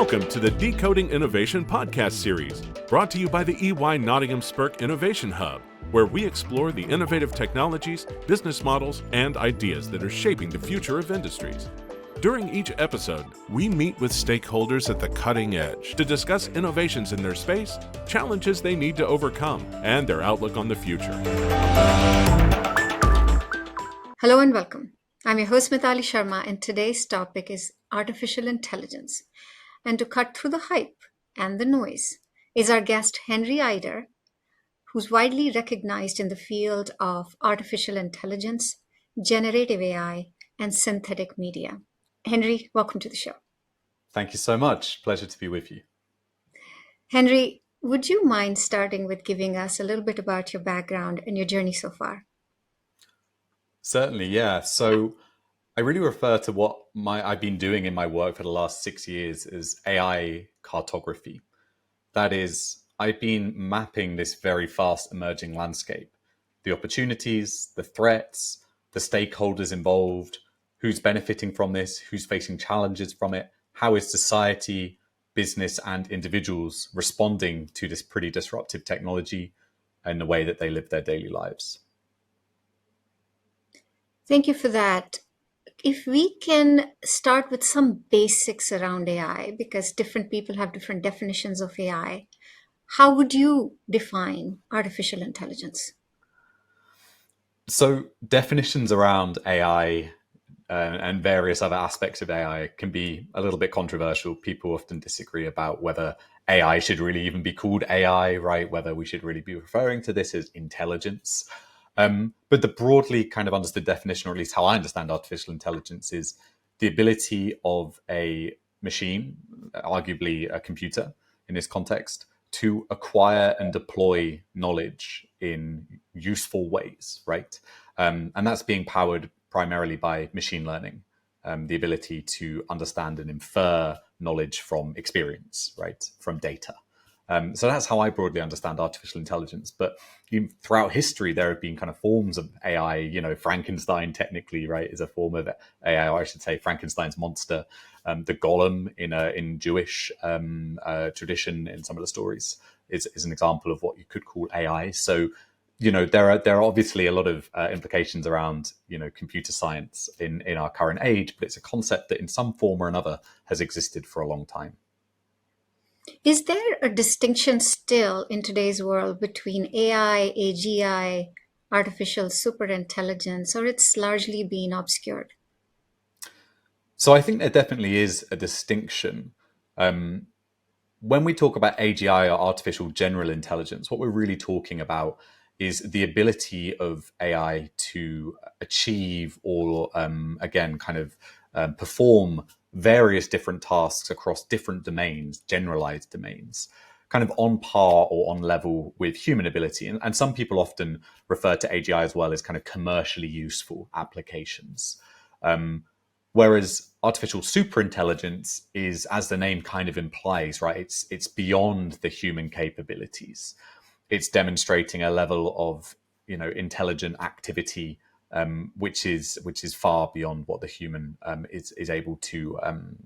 Welcome to the Decoding Innovation podcast series, brought to you by the EY Nottingham Spurk Innovation Hub, where we explore the innovative technologies, business models, and ideas that are shaping the future of industries. During each episode, we meet with stakeholders at the cutting edge to discuss innovations in their space, challenges they need to overcome, and their outlook on the future. Hello and welcome. I'm your host Mithali Sharma, and today's topic is artificial intelligence. And to cut through the hype and the noise is our guest Henry Ajder, who's widely recognized in the field of artificial intelligence, generative AI, and synthetic media. Henry, welcome to the show. Thank you so much. Pleasure to be with you. Henry, would you mind starting with giving us a little bit about your background and your journey so far? Certainly, yeah. So I really refer to what I've been doing in my work for the last 6 years as AI cartography. That is, I've been mapping this very fast emerging landscape, the opportunities, the threats, the stakeholders involved, who's benefiting from this, who's facing challenges from it, how is society, business, and individuals responding to this pretty disruptive technology and the way that they live their daily lives. Thank you for that. If we can start with some basics around AI, because different people have different definitions of AI, how would you define artificial intelligence? So definitions around AI and various other aspects of AI can be a little bit controversial. People often disagree about whether AI should really even be called AI, right? Whether we should really be referring to this as intelligence. But the broadly kind of understood definition, or at least how I understand artificial intelligence, is the ability of a machine, arguably a computer in this context, to acquire and deploy knowledge in useful ways, right? And that's being powered primarily by machine learning, the ability to understand and infer knowledge from experience, right? From data. So that's how I broadly understand artificial intelligence. But throughout history, there have been kind of forms of AI. Frankenstein technically, right, is a form of AI, or I should say Frankenstein's monster. The golem in Jewish tradition in some of the stories is an example of what you could call AI. So, there are obviously a lot of implications around, computer science in our current age, but it's a concept that in some form or another has existed for a long time. Is there a distinction still in today's world between AI, AGI, artificial superintelligence, or it's largely been obscured? So I think there definitely is a distinction. When we talk about AGI or artificial general intelligence, what we're really talking about is the ability of AI to achieve or, perform various different tasks across different domains, generalized domains, kind of on par or on level with human ability. And some people often refer to AGI as well as kind of commercially useful applications. Whereas artificial superintelligence is, as the name kind of implies, right, it's beyond the human capabilities. It's demonstrating a level of, intelligent activity which is far beyond what the human is able to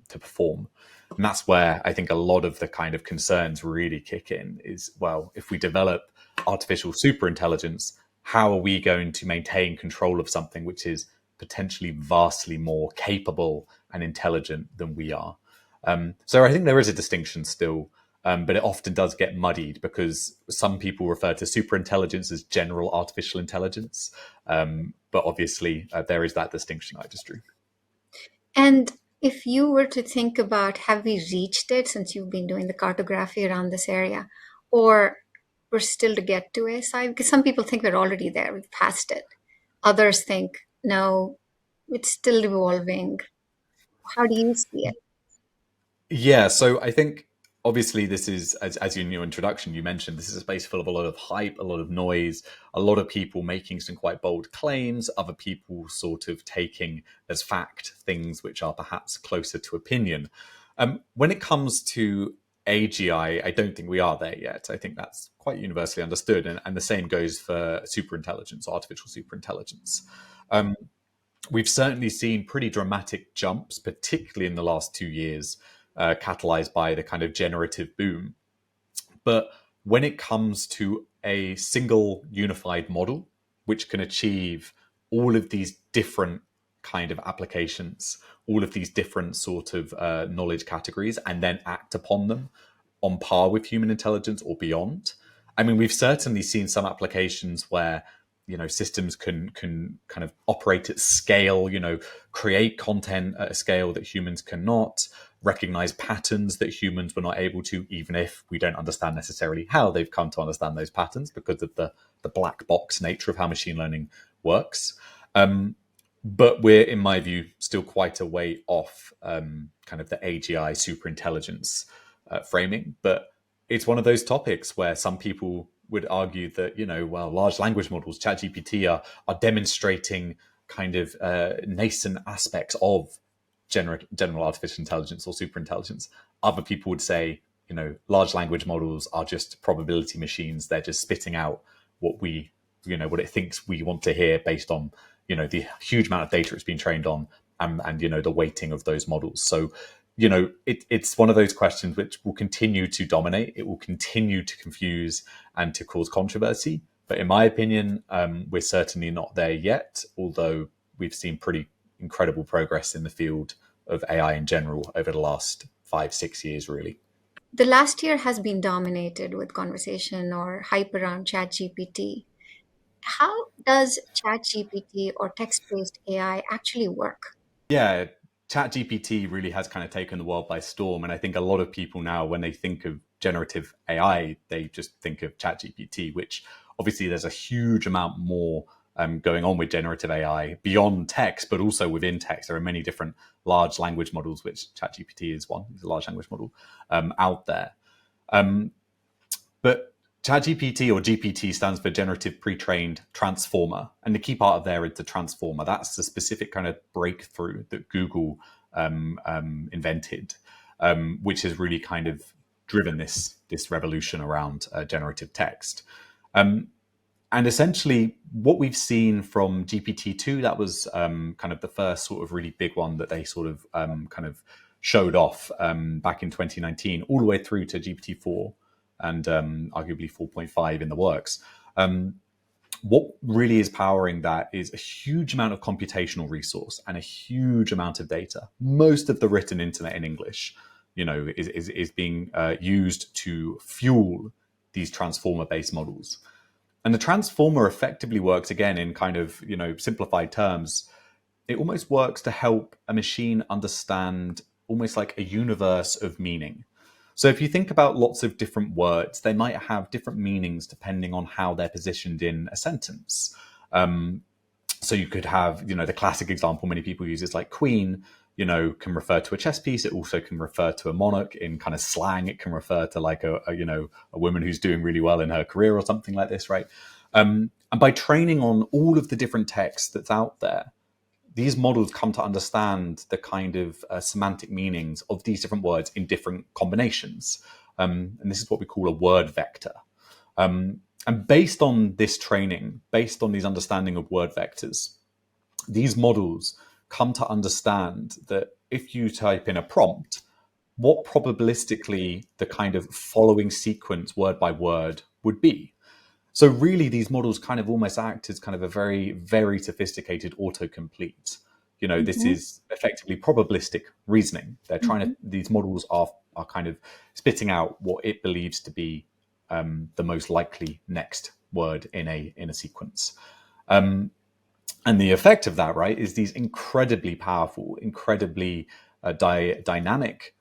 perform. And that's where I think a lot of the kind of concerns really kick in is, well, if we develop artificial superintelligence, how are we going to maintain control of something which is potentially vastly more capable and intelligent than we are? So I think there is a distinction still. But it often does get muddied because some people refer to superintelligence as general artificial intelligence. But obviously, there is that distinction I just drew. And if you were to think about, have we reached it since you've been doing the cartography around this area, or we're still to get to ASI? Because some people think we're already there, we've passed it. Others think, no, it's still evolving. How do you see it? Yeah, so I think obviously this is, as in your introduction, you mentioned, this is a space full of a lot of hype, a lot of noise, a lot of people making some quite bold claims, other people sort of taking as fact things which are perhaps closer to opinion. When it comes to AGI, I don't think we are there yet. I think that's quite universally understood. And the same goes for superintelligence, artificial superintelligence. We've certainly seen pretty dramatic jumps, particularly in the last 2 years, catalyzed by the kind of generative boom. But when it comes to a single unified model, which can achieve all of these different kind of applications, all of these different sort of knowledge categories, and then act upon them on par with human intelligence or beyond. I mean, we've certainly seen some applications where systems can kind of operate at scale, create content at a scale that humans cannot, recognize patterns that humans were not able to, even if we don't understand necessarily how they've come to understand those patterns because of the black box nature of how machine learning works. But we're, in my view, still quite a way off kind of the AGI superintelligence framing. But it's one of those topics where some people would argue that, large language models, ChatGPT, are demonstrating kind of nascent aspects of general artificial intelligence or superintelligence. Other people would say, large language models are just probability machines. They're just spitting out what what it thinks we want to hear based on, the huge amount of data it's been trained on and the weighting of those models. So, it's one of those questions which will continue to dominate. It will continue to confuse and to cause controversy. But in my opinion, we're certainly not there yet, although we've seen pretty incredible progress in the field of AI in general over the last 5-6 years, really. The last year has been dominated with conversation or hype around ChatGPT. How does ChatGPT or text-based AI actually work? Yeah, ChatGPT really has kind of taken the world by storm. And I think a lot of people now, when they think of generative AI, they just think of ChatGPT, which obviously there's a huge amount more going on with generative AI beyond text, but also within text. There are many different large language models, which ChatGPT is one. It's a large language model out there. But ChatGPT, or GPT, stands for Generative Pre-trained Transformer. And the key part of there is the transformer. That's the specific kind of breakthrough that Google invented, which has really kind of driven this revolution around generative text. And essentially, what we've seen from GPT-2, that was kind of the first sort of really big one that they sort of kind of showed off back in 2019, all the way through to GPT-4 and arguably 4.5 in the works. What really is powering that is a huge amount of computational resource and a huge amount of data. Most of the written internet in English, is being used to fuel these transformer-based models. And the transformer effectively works, again, in kind of, simplified terms. It almost works to help a machine understand almost like a universe of meaning. So if you think about lots of different words, they might have different meanings depending on how they're positioned in a sentence. So you could have, the classic example many people use is like queen, can refer to a chess piece. It also can refer to a monarch. In kind of slang, it can refer to like a woman who's doing really well in her career or something like this, right? And by training on all of the different text that's out there, these models come to understand the kind of semantic meanings of these different words in different combinations. And this is what we call a word vector. And based on this training, based on these understanding of word vectors, these models come to understand that if you type in a prompt, what probabilistically the kind of following sequence word by word would be. So really, these models kind of almost act as kind of a very, very sophisticated autocomplete. This is effectively probabilistic reasoning. They're trying to, these models are kind of spitting out what it believes to be the most likely next word in a sequence. And the effect of that, right, is these incredibly powerful, incredibly dynamic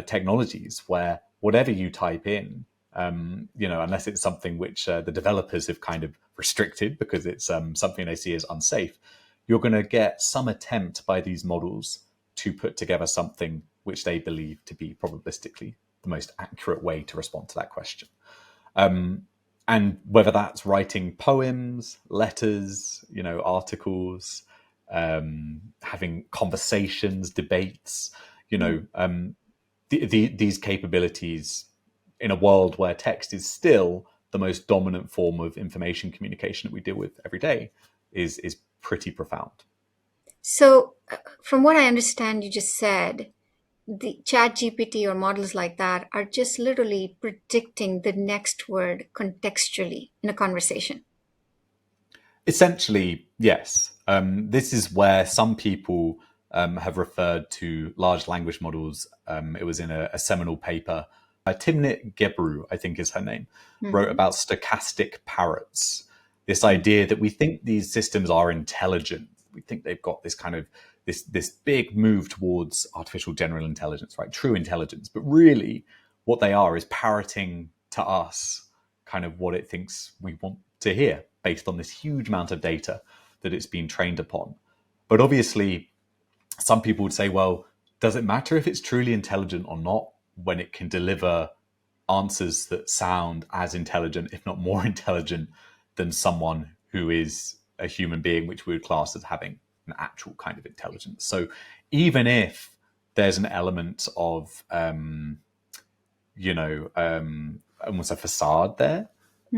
technologies where whatever you type in, unless it's something which the developers have kind of restricted because it's something they see as unsafe, you're going to get some attempt by these models to put together something which they believe to be probabilistically the most accurate way to respond to that question. And whether that's writing poems, letters, articles, having conversations, debates, these capabilities in a world where text is still the most dominant form of information communication that we deal with every day is pretty profound. So, from what I understand, you just said the ChatGPT or models like that are just literally predicting the next word contextually in a conversation. Essentially, yes. This is where some people have referred to large language models. It was in a seminal paper. Timnit Gebru, I think is her name, wrote Hmm. about stochastic parrots. This idea that we think these systems are intelligent. We think they've got this kind of this big move towards artificial general intelligence, right? True intelligence. But really, what they are is parroting to us kind of what it thinks we want to hear based on this huge amount of data that it's been trained upon. But obviously, some people would say, well, does it matter if it's truly intelligent or not when it can deliver answers that sound as intelligent, if not more intelligent, than someone who is a human being, which we would class as having an actual kind of intelligence? So even if there's an element of, almost a facade there,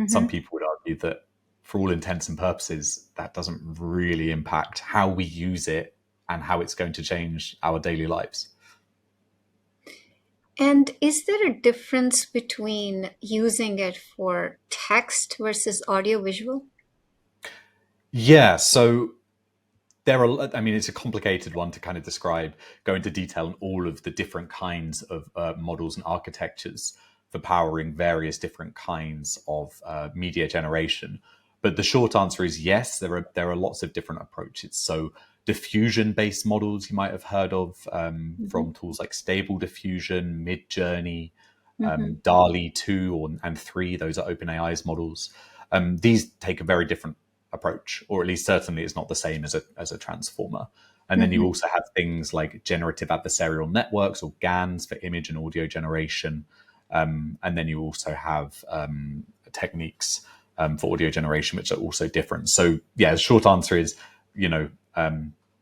some Hmm. people would argue that for all intents and purposes, that doesn't really impact how we use it and how it's going to change our daily lives. And is there a difference between using it for text versus audio visual? Yeah, so there are, I mean, it's a complicated one to kind of describe, go into detail on all of the different kinds of models and architectures for powering various different kinds of media generation. But the short answer is yes, there are lots of different approaches. So diffusion based models you might have heard of Hmm. from tools like Stable Diffusion, Midjourney, Hmm. DALI 2 and 3, those are OpenAI's models. These take a very different approach, or at least certainly it's not the same as a transformer. And then you Hmm. also have things like generative adversarial networks, or GANs, for image and audio generation. And then you also have techniques for audio generation, which are also different. So yeah, the short answer is,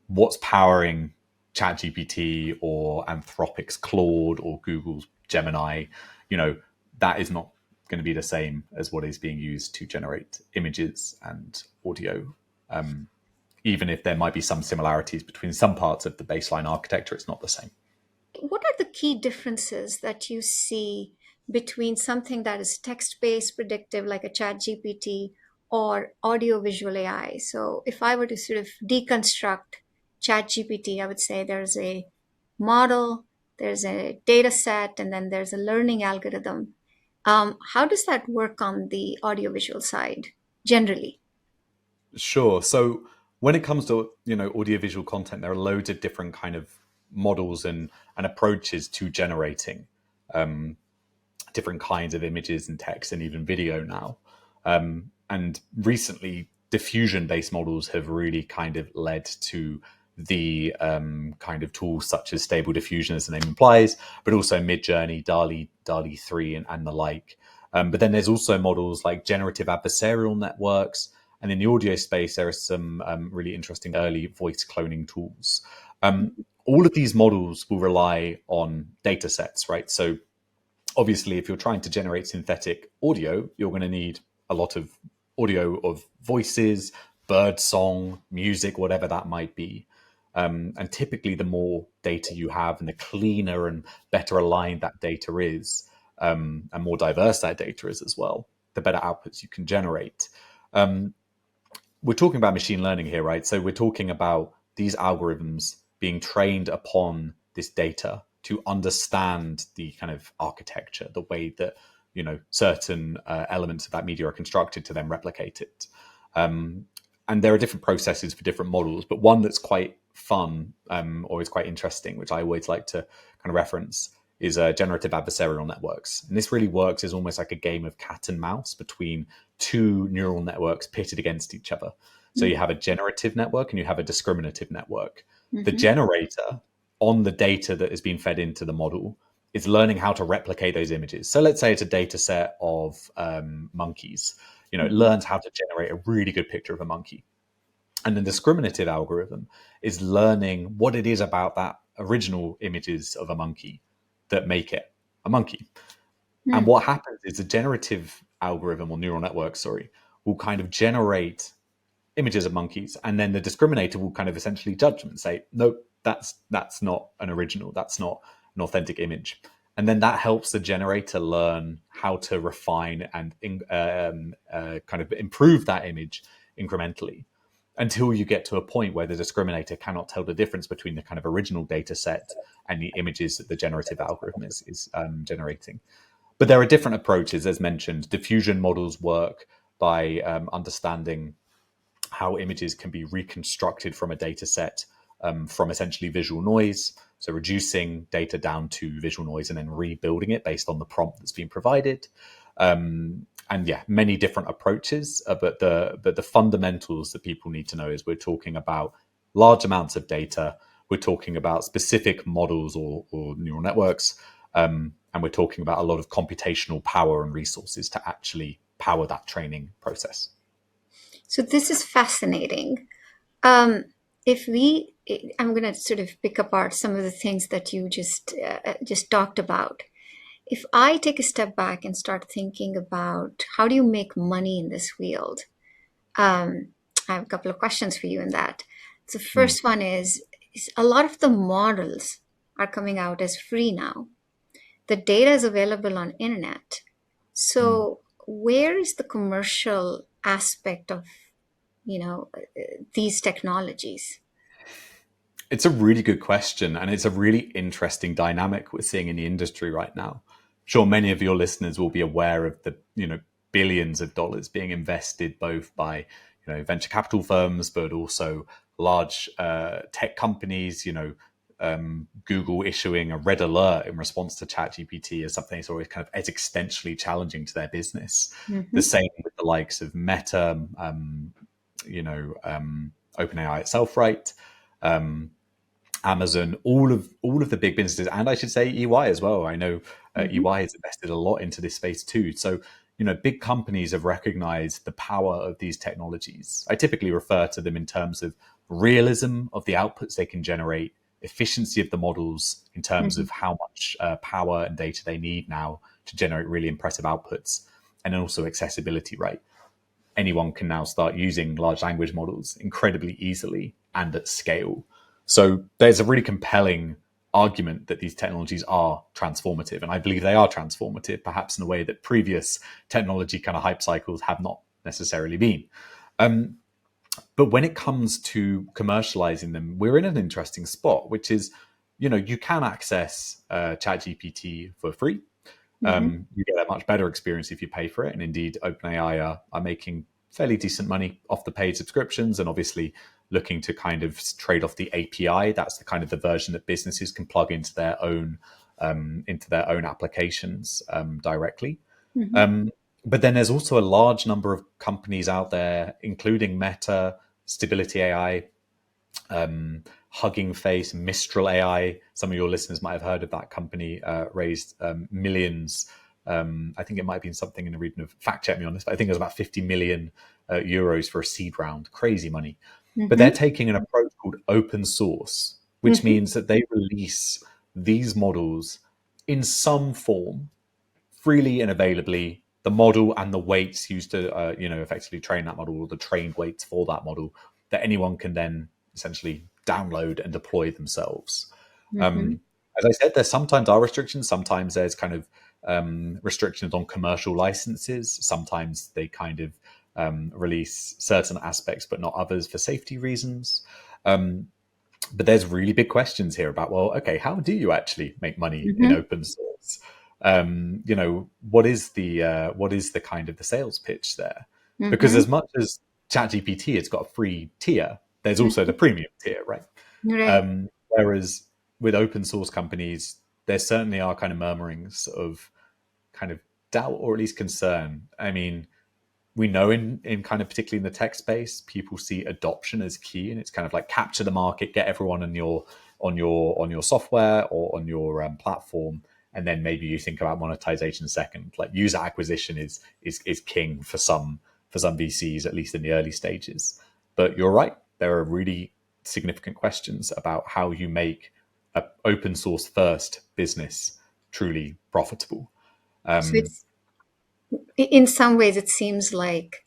what's powering ChatGPT or Anthropic's Claude or Google's Gemini, that is not going to be the same as what is being used to generate images and audio. Even if there might be some similarities between some parts of the baseline architecture, it's not the same. What are the key differences that you see between something that is text-based predictive like a chat GPT or audio-visual AI? So if I were to sort of deconstruct chat GPT, I would say there's a model, there's a data set, and then there's a learning algorithm. How does that work on the audiovisual side generally? Sure. So when it comes to audiovisual content, there are loads of different kind of models and approaches to generating different kinds of images and text and even video now. And recently, diffusion-based models have really kind of led to the kind of tools such as Stable Diffusion, as the name implies, but also Midjourney, DALI 3, and the like. But then there's also models like generative adversarial networks. And in the audio space, there are some really interesting early voice cloning tools. All of these models will rely on data sets, right? So obviously, if you're trying to generate synthetic audio, you're going to need a lot of audio of voices, bird song, music, whatever that might be. And typically, the more data you have and the cleaner and better aligned that data is, and more diverse that data is as well, the better outputs you can generate. We're talking about machine learning here, right? So we're talking about these algorithms being trained upon this data to understand the kind of architecture, the way that certain elements of that media are constructed to then replicate it. And there are different processes for different models, but one that's quite fun or is quite interesting, which I always like to kind of reference, is generative adversarial networks. And this really works as almost like a game of cat and mouse between two neural networks pitted against each other. So you have a generative network and you have a discriminative network. The Mm-hmm. generator, on the data that has been fed into the model, is learning how to replicate those images. So let's say it's a data set of monkeys. It Mm-hmm. learns how to generate a really good picture of a monkey. And the discriminative algorithm is learning what it is about that original images of a monkey that make it a monkey. And what happens is the generative algorithm, or neural network, sorry, will kind of generate images of monkeys, and then the discriminator will kind of essentially judge them and say, nope, that's not an original, that's not an authentic image. And then that helps the generator learn how to refine and kind of improve that image incrementally until you get to a point where the discriminator cannot tell the difference between the kind of original data set and the images that the generative algorithm is generating. But there are different approaches, as mentioned. Diffusion models work by understanding how images can be reconstructed from a data set from essentially visual noise. So reducing data down to visual noise and then rebuilding it based on the prompt that's been provided. And yeah, many different approaches, but the fundamentals that people need to know is we're talking about large amounts of data. We're talking about specific models or neural networks. And we're talking about a lot of computational power and resources to actually power that training process. So this is fascinating. I'm going to sort of pick apart some of the things that you just talked about. If I take a step back and start thinking about how do you make money in this field, I have a couple of questions for you in that. So first one is a lot of the models are coming out as free now. The data is available on internet. So where is the commercial aspect of these technologies? It's a really good question, and it's a really interesting dynamic we're seeing in the industry right now. Sure, many of your listeners will be aware of the billions of dollars being invested both by venture capital firms, but also large tech companies. Google issuing a red alert in response to ChatGPT is something that's always kind of existentially challenging to their business. Mm-hmm. The same with the likes of Meta, OpenAI itself, right? Amazon, all of the big businesses, and I should say EY as well. I know EY has invested a lot into this space too. So, big companies have recognized the power of these technologies. I typically refer to them in terms of realism of the outputs they can generate, efficiency of the models in terms of how much power and data they need now to generate really impressive outputs, and then also accessibility, right? Anyone can now start using large language models incredibly easily and at scale. So there's a really compelling argument that these technologies are transformative. And I believe they are transformative, perhaps in a way that previous technology kind of hype cycles have not necessarily been. But when it comes to commercializing them, we're in an interesting spot, which is, you can access ChatGPT for free. You get a much better experience if you pay for it. And indeed, OpenAI are making fairly decent money off the paid subscriptions, and obviously looking to kind of trade off the API. That's the kind of the version that businesses can plug into their own applications directly. But then there's also a large number of companies out there, including Meta, Stability AI, Hugging Face, Mistral AI. Some of your listeners might have heard of that company, raised millions. I think it might have been something in the region of, fact check me on this, but I think it was about 50 million euros for a seed round. Crazy money. But they're taking an approach called open source, which means that they release these models in some form, freely and availably. The model and the weights used to, effectively train that model, or the trained weights for that model, that anyone can then essentially download and deploy themselves. As I said, there sometimes are restrictions. Sometimes there's kind of restrictions on commercial licenses. Sometimes they kind of release certain aspects, but not others for safety reasons. But there's really big questions here about, well, okay, how do you actually make money in open source? What is the kind of the sales pitch there? Because as much as ChatGPT, it's got a free tier, there's also the premium tier, right? Whereas with open source companies, there certainly are kind of murmurings of kind of doubt, or at least concern. I mean, we know in kind of particularly in the tech space, people see adoption as key, and it's kind of like capture the market, get everyone on your software or on your platform, and then maybe you think about monetization second. Like user acquisition is king for some VCs, at least in the early stages. But you're right, there are really significant questions about how you make an open source first business truly profitable. So it's, in some ways, it seems like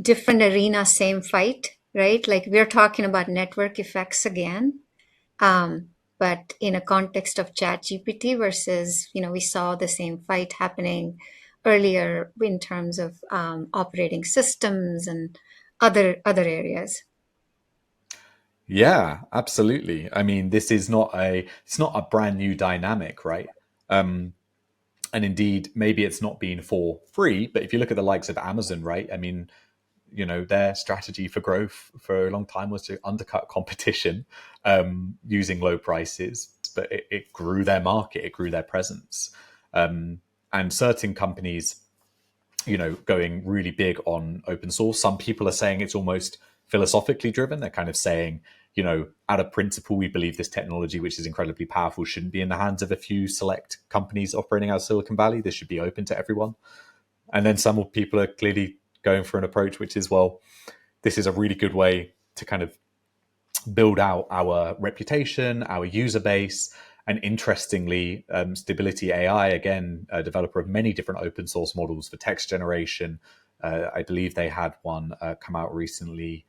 different arena, same fight, right? Like we're talking about network effects again. But in a context of ChatGPT versus, we saw the same fight happening earlier in terms of operating systems and other areas. Yeah, absolutely. I mean, this is not it's not a brand new dynamic, right? Um, and indeed, maybe it's not been for free, but if you look at the likes of Amazon, right? I mean, their strategy for growth for a long time was to undercut competition using low prices, but it grew their market, it grew their presence. And certain companies, going really big on open source. Some people are saying it's almost philosophically driven. They're kind of saying, out of principle, we believe this technology, which is incredibly powerful, shouldn't be in the hands of a few select companies operating out of Silicon Valley. This should be open to everyone. And then some people are clearly going for an approach which is, well, this is a really good way to kind of build out our reputation, our user base. And interestingly, Stability AI, again, a developer of many different open source models for text generation. I believe they had one come out recently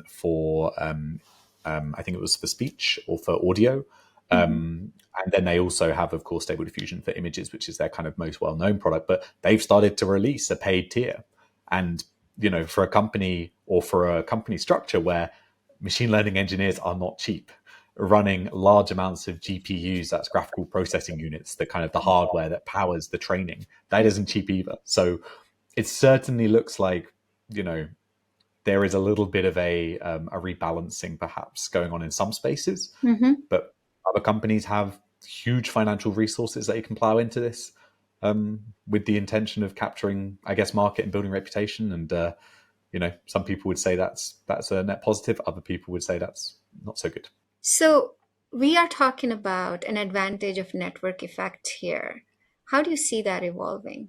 for, I think it was for speech or for audio. And then they also have, of course, Stable Diffusion for images, which is their kind of most well-known product. But they've started to release a paid tier. And, for a company or for a company structure where machine learning engineers are not cheap, running large amounts of GPUs, that's graphical processing units, the kind of the hardware that powers the training, that isn't cheap either. So it certainly looks like, there is a little bit of a rebalancing perhaps going on in some spaces, but other companies have huge financial resources that you can plow into this with the intention of capturing, I guess, market and building reputation. And some people would say that's a net positive. Other people would say that's not so good. So we are talking about an advantage of network effect here. How do you see that evolving?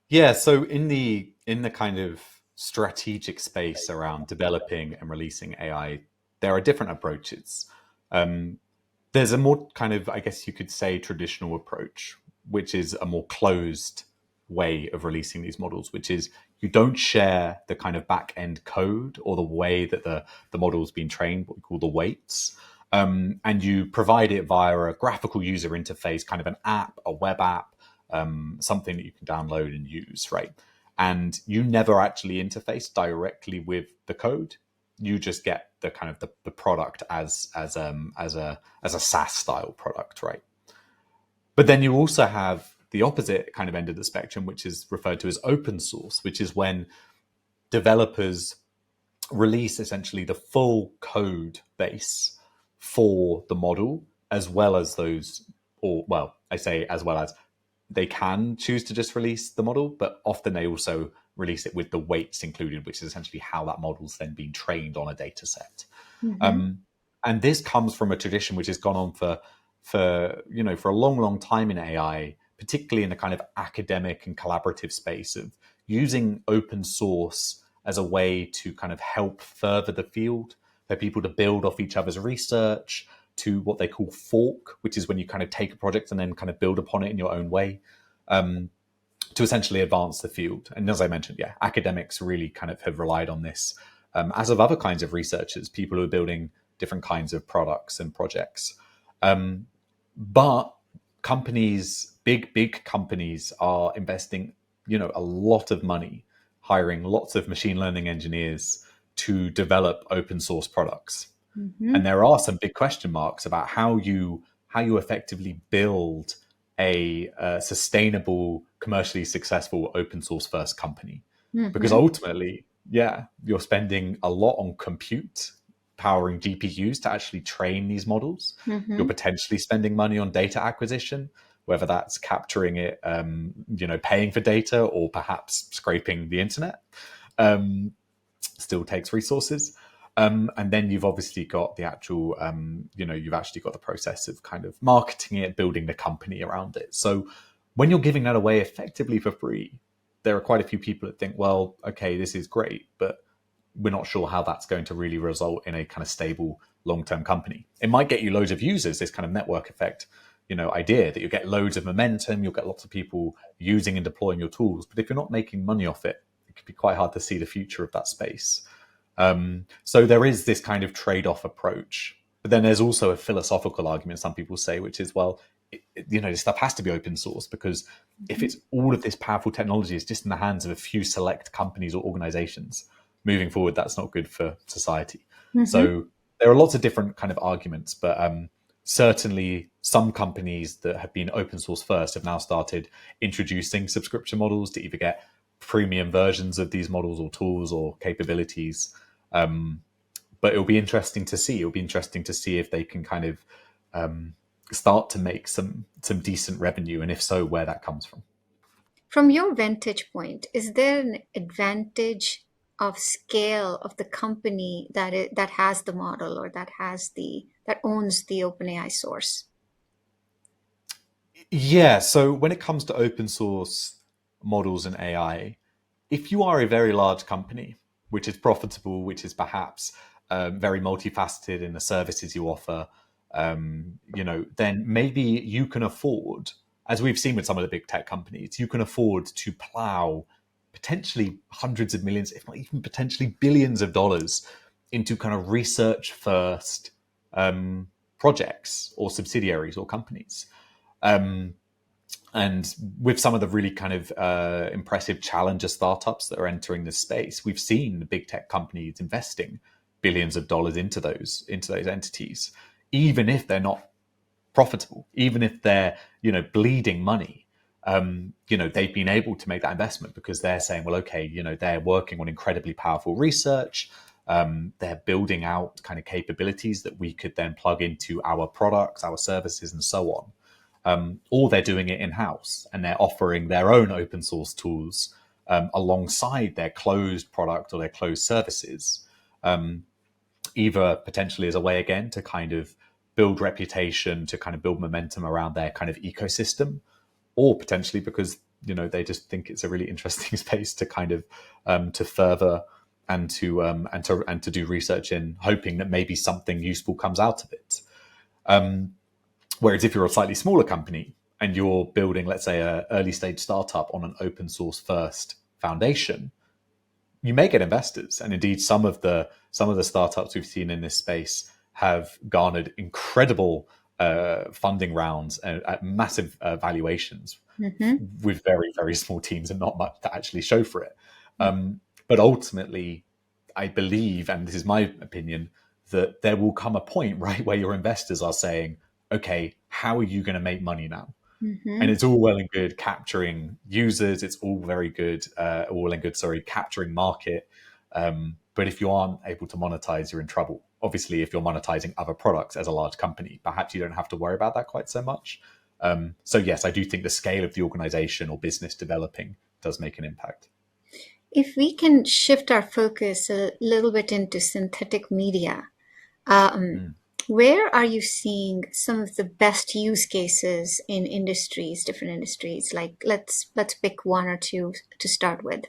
Yeah, so in the kind of strategic space around developing and releasing AI, there are different approaches. Um, there's a more kind of, I guess you could say, traditional approach, which is a more closed way of releasing these models, which is you don't share the kind of back end code or the way that the model's been trained, what we call the weights. And you provide it via a graphical user interface, kind of an app, a web app, something that you can download and use, right? And you never actually interface directly with the code. You just get the kind of the product as a SaaS style product, right? But then you also have the opposite kind of end of the spectrum, which is referred to as open source, which is when developers release essentially the full code base for the model, as well as those, or well, I say as well as, they can choose to just release the model, but often they also release it with the weights included, which is essentially how that model's then been trained on a data set. And this comes from a tradition which has gone on for a long time in AI, particularly in the kind of academic and collaborative space of using open source as a way to kind of help further the field, for people to build off each other's research, to what they call fork, which is when you kind of take a project and then kind of build upon it in your own way, to essentially advance the field. And as I mentioned, yeah, academics really kind of have relied on this, as have other kinds of researchers, people who are building different kinds of products and projects. But companies, big companies, are investing, a lot of money, hiring lots of machine learning engineers to develop open source products. And there are some big question marks about how you effectively build a sustainable, commercially successful open source first company. Because ultimately, yeah, you're spending a lot on compute, powering GPUs to actually train these models. You're potentially spending money on data acquisition, whether that's capturing it, paying for data, or perhaps scraping the internet. Still takes resources. And then you've obviously got the actual, you've actually got the process of kind of marketing it, building the company around it. So when you're giving that away effectively for free, there are quite a few people that think, well, okay, this is great, but we're not sure how that's going to really result in a kind of stable long-term company. It might get you loads of users, this kind of network effect, idea that you'll get loads of momentum, you'll get lots of people using and deploying your tools. But if you're not making money off it, it can be quite hard to see the future of that space. So there is this kind of trade-off approach. But then there's also a philosophical argument, some people say, which is, well, this stuff has to be open source, because if it's all of this powerful technology is just in the hands of a few select companies or organizations, moving forward, that's not good for society. So there are lots of different kind of arguments, but certainly some companies that have been open source first have now started introducing subscription models to either get premium versions of these models or tools or capabilities. But it'll be interesting to see. It'll be interesting to see if they can kind of start to make some decent revenue, and if so, where that comes from. From your vantage point, is there an advantage of scale of the company that has the model, or that owns the OpenAI source? Yeah. So when it comes to open source models and AI, if you are a very large company, which is profitable, which is perhaps very multifaceted in the services you offer, then maybe you can afford, as we've seen with some of the big tech companies, you can afford to plow potentially hundreds of millions, if not even potentially billions of dollars into kind of research first projects or subsidiaries or companies. And with some of the really kind of impressive challenger startups that are entering this space, we've seen the big tech companies investing billions of dollars into those entities, even if they're not profitable, even if they're bleeding money. They've been able to make that investment because they're saying, well, okay, they're working on incredibly powerful research. They're building out kind of capabilities that we could then plug into our products, our services, and so on. Or they're doing it in-house and they're offering their own open source tools alongside their closed product or their closed services, either potentially as a way, again, to kind of build reputation, to kind of build momentum around their kind of ecosystem, or potentially because they just think it's a really interesting space to kind of to further and to do research in, hoping that maybe something useful comes out of it. Whereas if you're a slightly smaller company and you're building, let's say, an early stage startup on an open source first foundation, you may get investors. And indeed, some of the startups we've seen in this space have garnered incredible funding rounds at massive valuations with very, very small teams and not much to actually show for it. But ultimately, I believe, and this is my opinion, that there will come a point, right, where your investors are saying, okay, how are you going to make money now? And it's all well and good capturing users. It's all good, capturing market. But if you aren't able to monetize, you're in trouble. Obviously, if you're monetizing other products as a large company, perhaps you don't have to worry about that quite so much. So yes, I do think the scale of the organization or business developing does make an impact. If we can shift our focus a little bit into synthetic media, where are you seeing some of the best use cases in different industries? Like let's pick one or two to start with.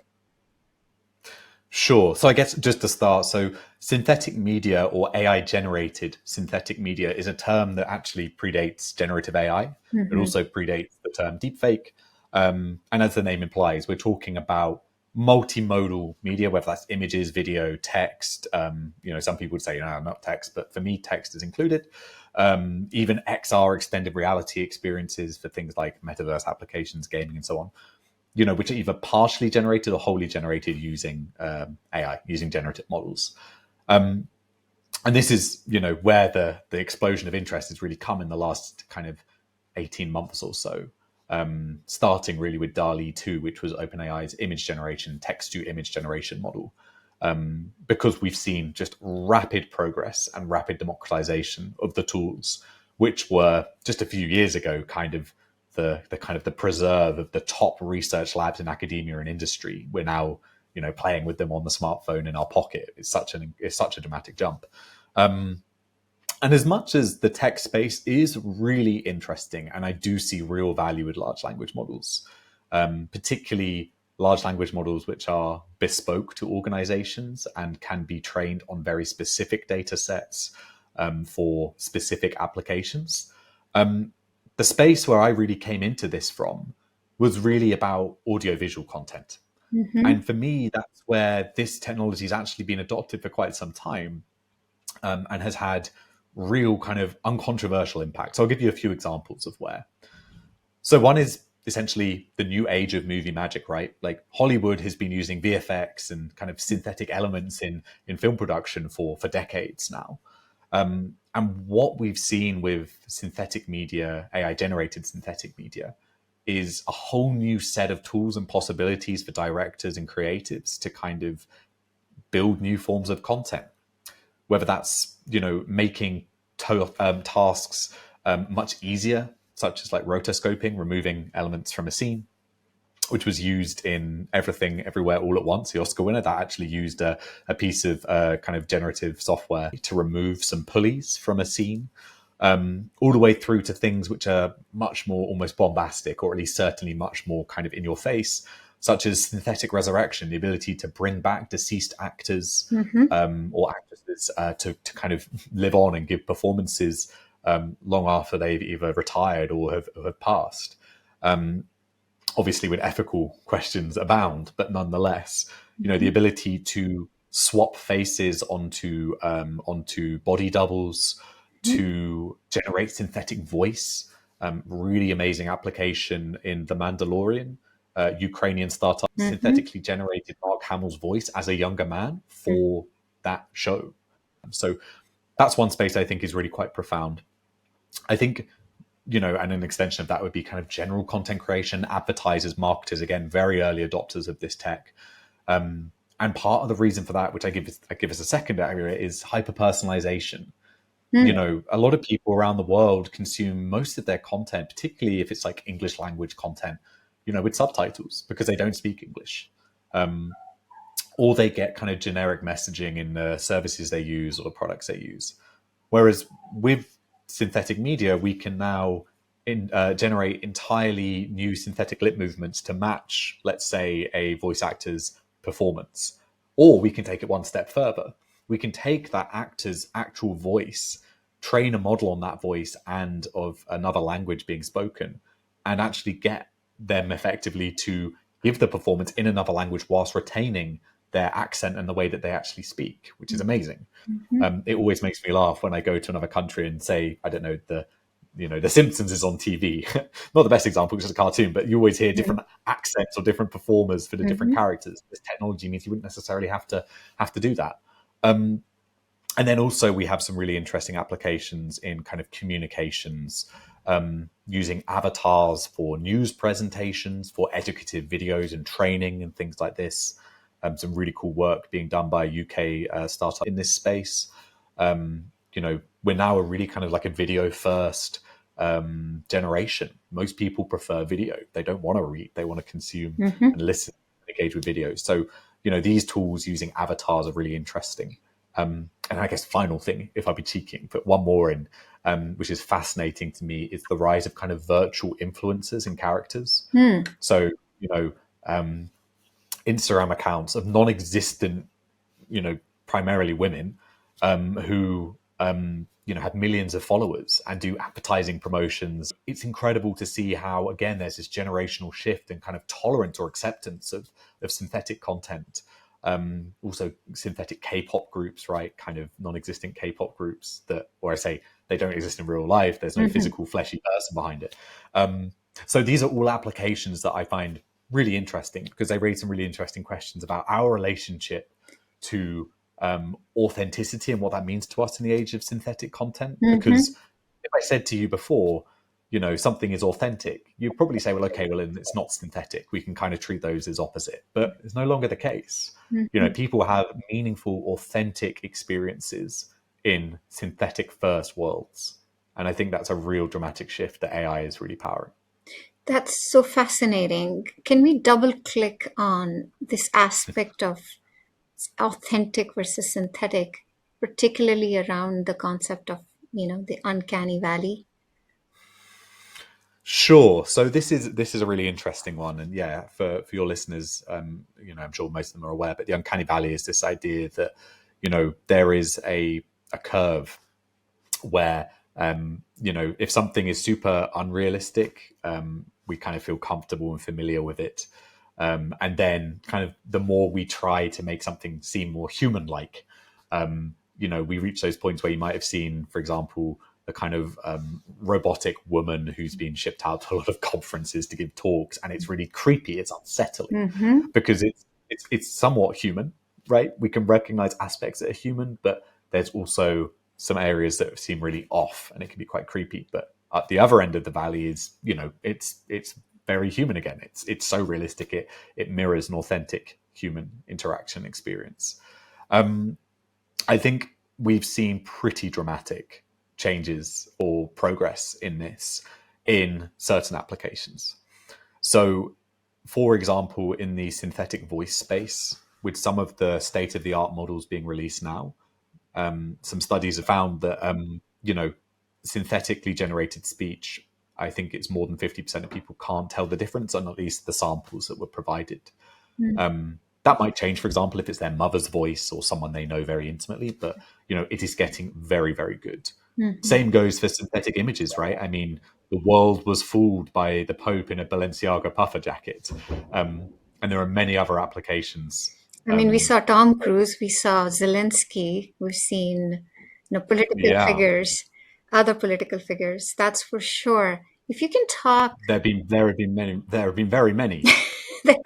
Sure. So I guess just to start, so synthetic media or AI generated synthetic media is a term that actually predates generative AI. It also predates the term deepfake. And as the name implies, we're talking about multimodal media, whether that's images, video, text. Some people would say, no, not text, but for me, text is included. Even XR, extended reality experiences for things like metaverse applications, gaming, and so on, which are either partially generated or wholly generated using AI, using generative models. And this is, where the explosion of interest has really come in the last kind of 18 months or so. Starting really with DALL-E 2, which was OpenAI's image generation, text-to-image generation model, because we've seen just rapid progress and rapid democratization of the tools, which were just a few years ago kind of the preserve of the top research labs in academia and industry. We're now playing with them on the smartphone in our pocket. It's such a dramatic jump. And as much as the tech space is really interesting, and I do see real value with large language models, particularly large language models which are bespoke to organizations and can be trained on very specific data sets for specific applications. The space where I really came into this from was really about audiovisual content. And for me, that's where this technology has actually been adopted for quite some time, and has had real kind of uncontroversial impact. So I'll give you a few examples of where. So one is essentially the new age of movie magic, right? Like Hollywood has been using VFX and kind of synthetic elements in film production for decades now. And what we've seen with synthetic media, AI generated synthetic media, is a whole new set of tools and possibilities for directors and creatives to kind of build new forms of content, whether that's, making tasks much easier, such as like rotoscoping, removing elements from a scene, which was used in Everything Everywhere All at Once, the Oscar winner. That actually used a piece of kind of generative software to remove some pulleys from a scene, all the way through to things which are much more almost bombastic, or at least certainly much more kind of in your face, such as synthetic resurrection, the ability to bring back deceased actors or actresses to kind of live on and give performances long after they've either retired or have passed. Obviously, when ethical questions abound, but nonetheless, the ability to swap faces onto body doubles, to generate synthetic voice. Really amazing application in The Mandalorian. Ukrainian startup synthetically generated Mark Hamill's voice as a younger man for that show. So that's one space I think is really quite profound. I think, and an extension of that would be kind of general content creation, advertisers, marketers, again, very early adopters of this tech. And part of the reason for that, which I give us a second area, is hyper-personalization. A lot of people around the world consume most of their content, particularly if it's like English language content, with subtitles, because they don't speak English. Or they get kind of generic messaging in the services they use or the products they use. Whereas with synthetic media, we can now generate entirely new synthetic lip movements to match, let's say, a voice actor's performance. Or we can take it one step further. We can take that actor's actual voice, train a model on that voice and of another language being spoken, and actually get them effectively to give the performance in another language whilst retaining their accent and the way that they actually speak, which is amazing. It always makes me laugh when I go to another country and say, I don't know, The Simpsons is on TV. Not the best example, because it's a cartoon, but you always hear different accents or different performers for the different characters. This technology means you wouldn't necessarily have to do that. And then also we have some really interesting applications in kind of communications, using avatars for news presentations, for educative videos and training and things like this. Some really cool work being done by a UK startup in this space. We're now a really kind of like a video first generation. Most people prefer video. They don't want to read. They want to consume and listen and engage with videos. So, these tools using avatars are really interesting. And I guess final thing, if I'd be cheeking, put one more in, which is fascinating to me, is the rise of kind of virtual influencers and characters. So, Instagram accounts of non-existent, primarily women, who, have millions of followers and do advertising promotions. It's incredible to see how, again, there's this generational shift and kind of tolerance or acceptance of synthetic content. Also synthetic K-pop groups, right? Kind of non-existent K-pop groups that, or I say they don't exist in real life. There's no physical fleshy person behind it. So these are all applications that I find really interesting, because they raise some really interesting questions about our relationship to authenticity and what that means to us in the age of synthetic content. Because if I said to you before, something is authentic, you'd probably say, well, okay, well, it's not synthetic. We can kind of treat those as opposite, but it's no longer the case. People have meaningful, authentic experiences in synthetic first worlds. And I think that's a real dramatic shift that AI is really powering. That's so fascinating. Can we double click on this aspect of authentic versus synthetic, particularly around the concept of, the uncanny valley? Sure. So this is a really interesting one, and yeah, for your listeners, I'm sure most of them are aware, but the uncanny valley is this idea that there is a curve where if something is super unrealistic, we kind of feel comfortable and familiar with it, and then kind of the more we try to make something seem more human-like, we reach those points where you might have seen, for example, a kind of robotic woman who's been shipped out to a lot of conferences to give talks, and it's really creepy, it's unsettling, because it's somewhat human, right? We can recognize aspects that are human, but there's also some areas that seem really off, and it can be quite creepy. But at the other end of the valley is, it's very human again. It's so realistic, it mirrors an authentic human interaction experience. I think we've seen pretty dramatic changes or progress in this in certain applications. So, for example, in the synthetic voice space, with some of the state-of-the-art models being released now, some studies have found that synthetically generated speech, I think it's more than 50% of people can't tell the difference on at least the samples that were provided. That might change, for example, if it's their mother's voice or someone they know very intimately, but it is getting very, very good. Same goes for synthetic images, right? I mean, the world was fooled by the Pope in a Balenciaga puffer jacket, and there are many other applications. I mean, we saw Tom Cruise, we saw Zelensky, we've seen political figures, other political figures. That's for sure. If you can talk, there have been very many. But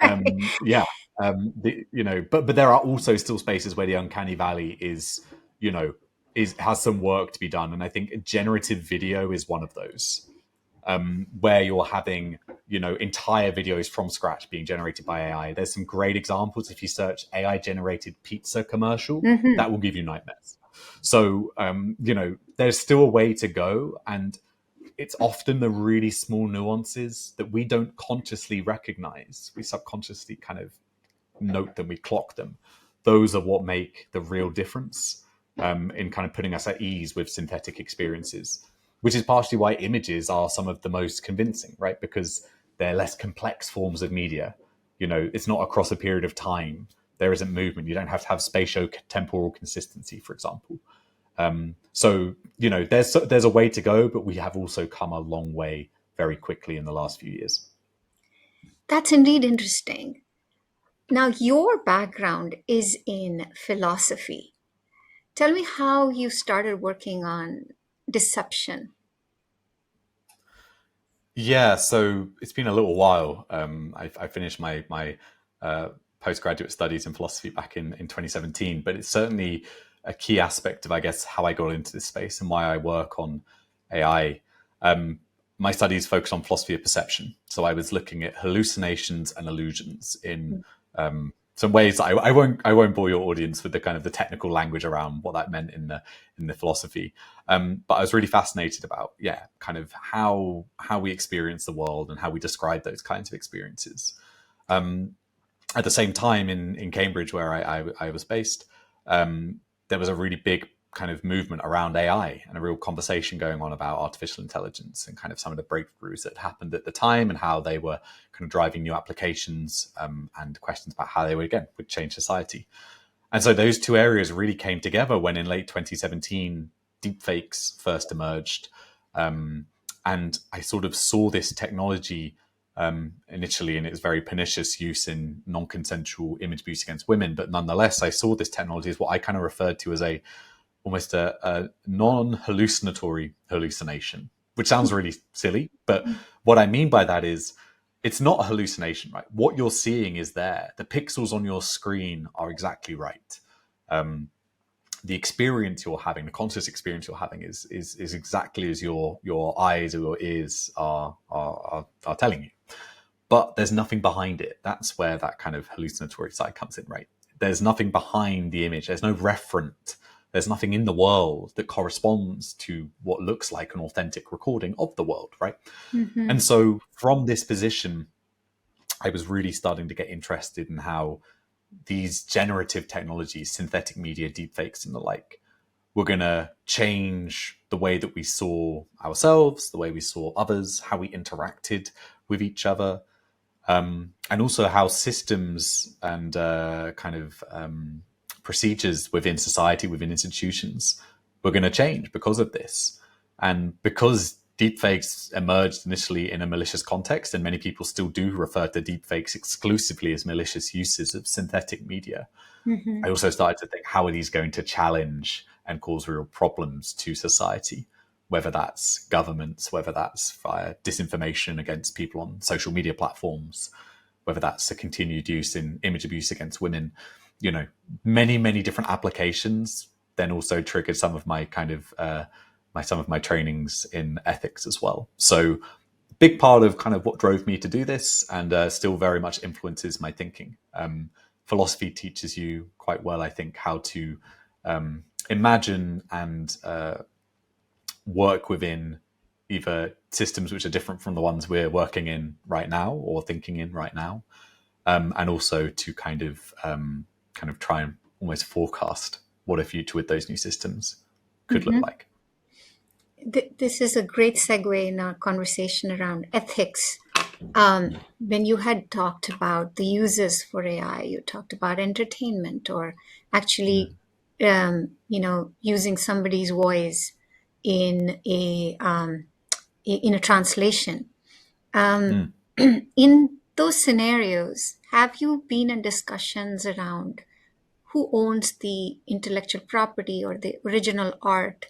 there are also still spaces where the uncanny valley has some work to be done, and I think generative video is one of those, where you're having entire videos from scratch being generated by AI. There's some great examples. If you search AI generated pizza commercial, that will give you nightmares. So there's still a way to go, and it's often the really small nuances that we don't consciously recognize. We subconsciously kind of note them, we clock them. Those are what make the real difference in kind of putting us at ease with synthetic experiences, which is partially why images are some of the most convincing, right? Because they're less complex forms of media. It's not across a period of time. There isn't movement. You don't have to have spatio-temporal consistency, for example. So there's a way to go, but we have also come a long way very quickly in the last few years. That's indeed interesting. Now, your background is in philosophy. Tell me how you started working on deception. Yeah, so it's been a little while. I finished my postgraduate studies in philosophy back in 2017, but it's certainly a key aspect of, I guess, how I got into this space and why I work on AI. My studies focus on philosophy of perception. So I was looking at hallucinations and illusions in some ways. I won't bore your audience with the kind of the technical language around what that meant in the philosophy. But I was really fascinated about, kind of how we experience the world and how we describe those kinds of experiences. At the same time, in Cambridge, where I was based, there was a really big kind of movement around AI and a real conversation going on about artificial intelligence and kind of some of the breakthroughs that happened at the time and how they were kind of driving new applications and questions about how they would change society. And so those two areas really came together when in late 2017, Deepfakes first emerged. And I sort of saw this technology initially in its very pernicious use in non-consensual image abuse against women. But nonetheless, I saw this technology as what I kind of referred to as almost a non-hallucinatory hallucination, which sounds really silly. But what I mean by that is it's not a hallucination, right? What you're seeing is there. The pixels on your screen are exactly right. The experience you're having, the conscious experience you're having is exactly as your eyes or your ears are telling you. But there's nothing behind it. That's where that kind of hallucinatory side comes in, right? There's nothing behind the image. There's no referent. There's nothing in the world that corresponds to what looks like an authentic recording of the world, right? Mm-hmm. And so from this position, I was really starting to get interested in how these generative technologies, synthetic media, deepfakes and the like, were going to change the way that we saw ourselves, the way we saw others, how we interacted with each other, and also how systems and procedures within society, within institutions, were going to change because of this. And because deepfakes emerged initially in a malicious context, and many people still do refer to deepfakes exclusively as malicious uses of synthetic media, I also started to think, how are these going to challenge and cause real problems to society, whether that's governments, whether that's via disinformation against people on social media platforms, whether that's a continued use in image abuse against women, many, many different applications, then also triggered some of my kind of some of my trainings in ethics as well. So big part of kind of what drove me to do this, and still very much influences my thinking. Philosophy teaches you quite well, I think, how to imagine and work within either systems which are different from the ones we're working in right now or thinking in right now, and also to kind of try and almost forecast what a future with those new systems could look like. This is a great segue in our conversation around ethics. When you had talked about the uses for AI, you talked about entertainment or actually, using somebody's voice in a translation. In those scenarios, have you been in discussions around who owns the intellectual property or the original art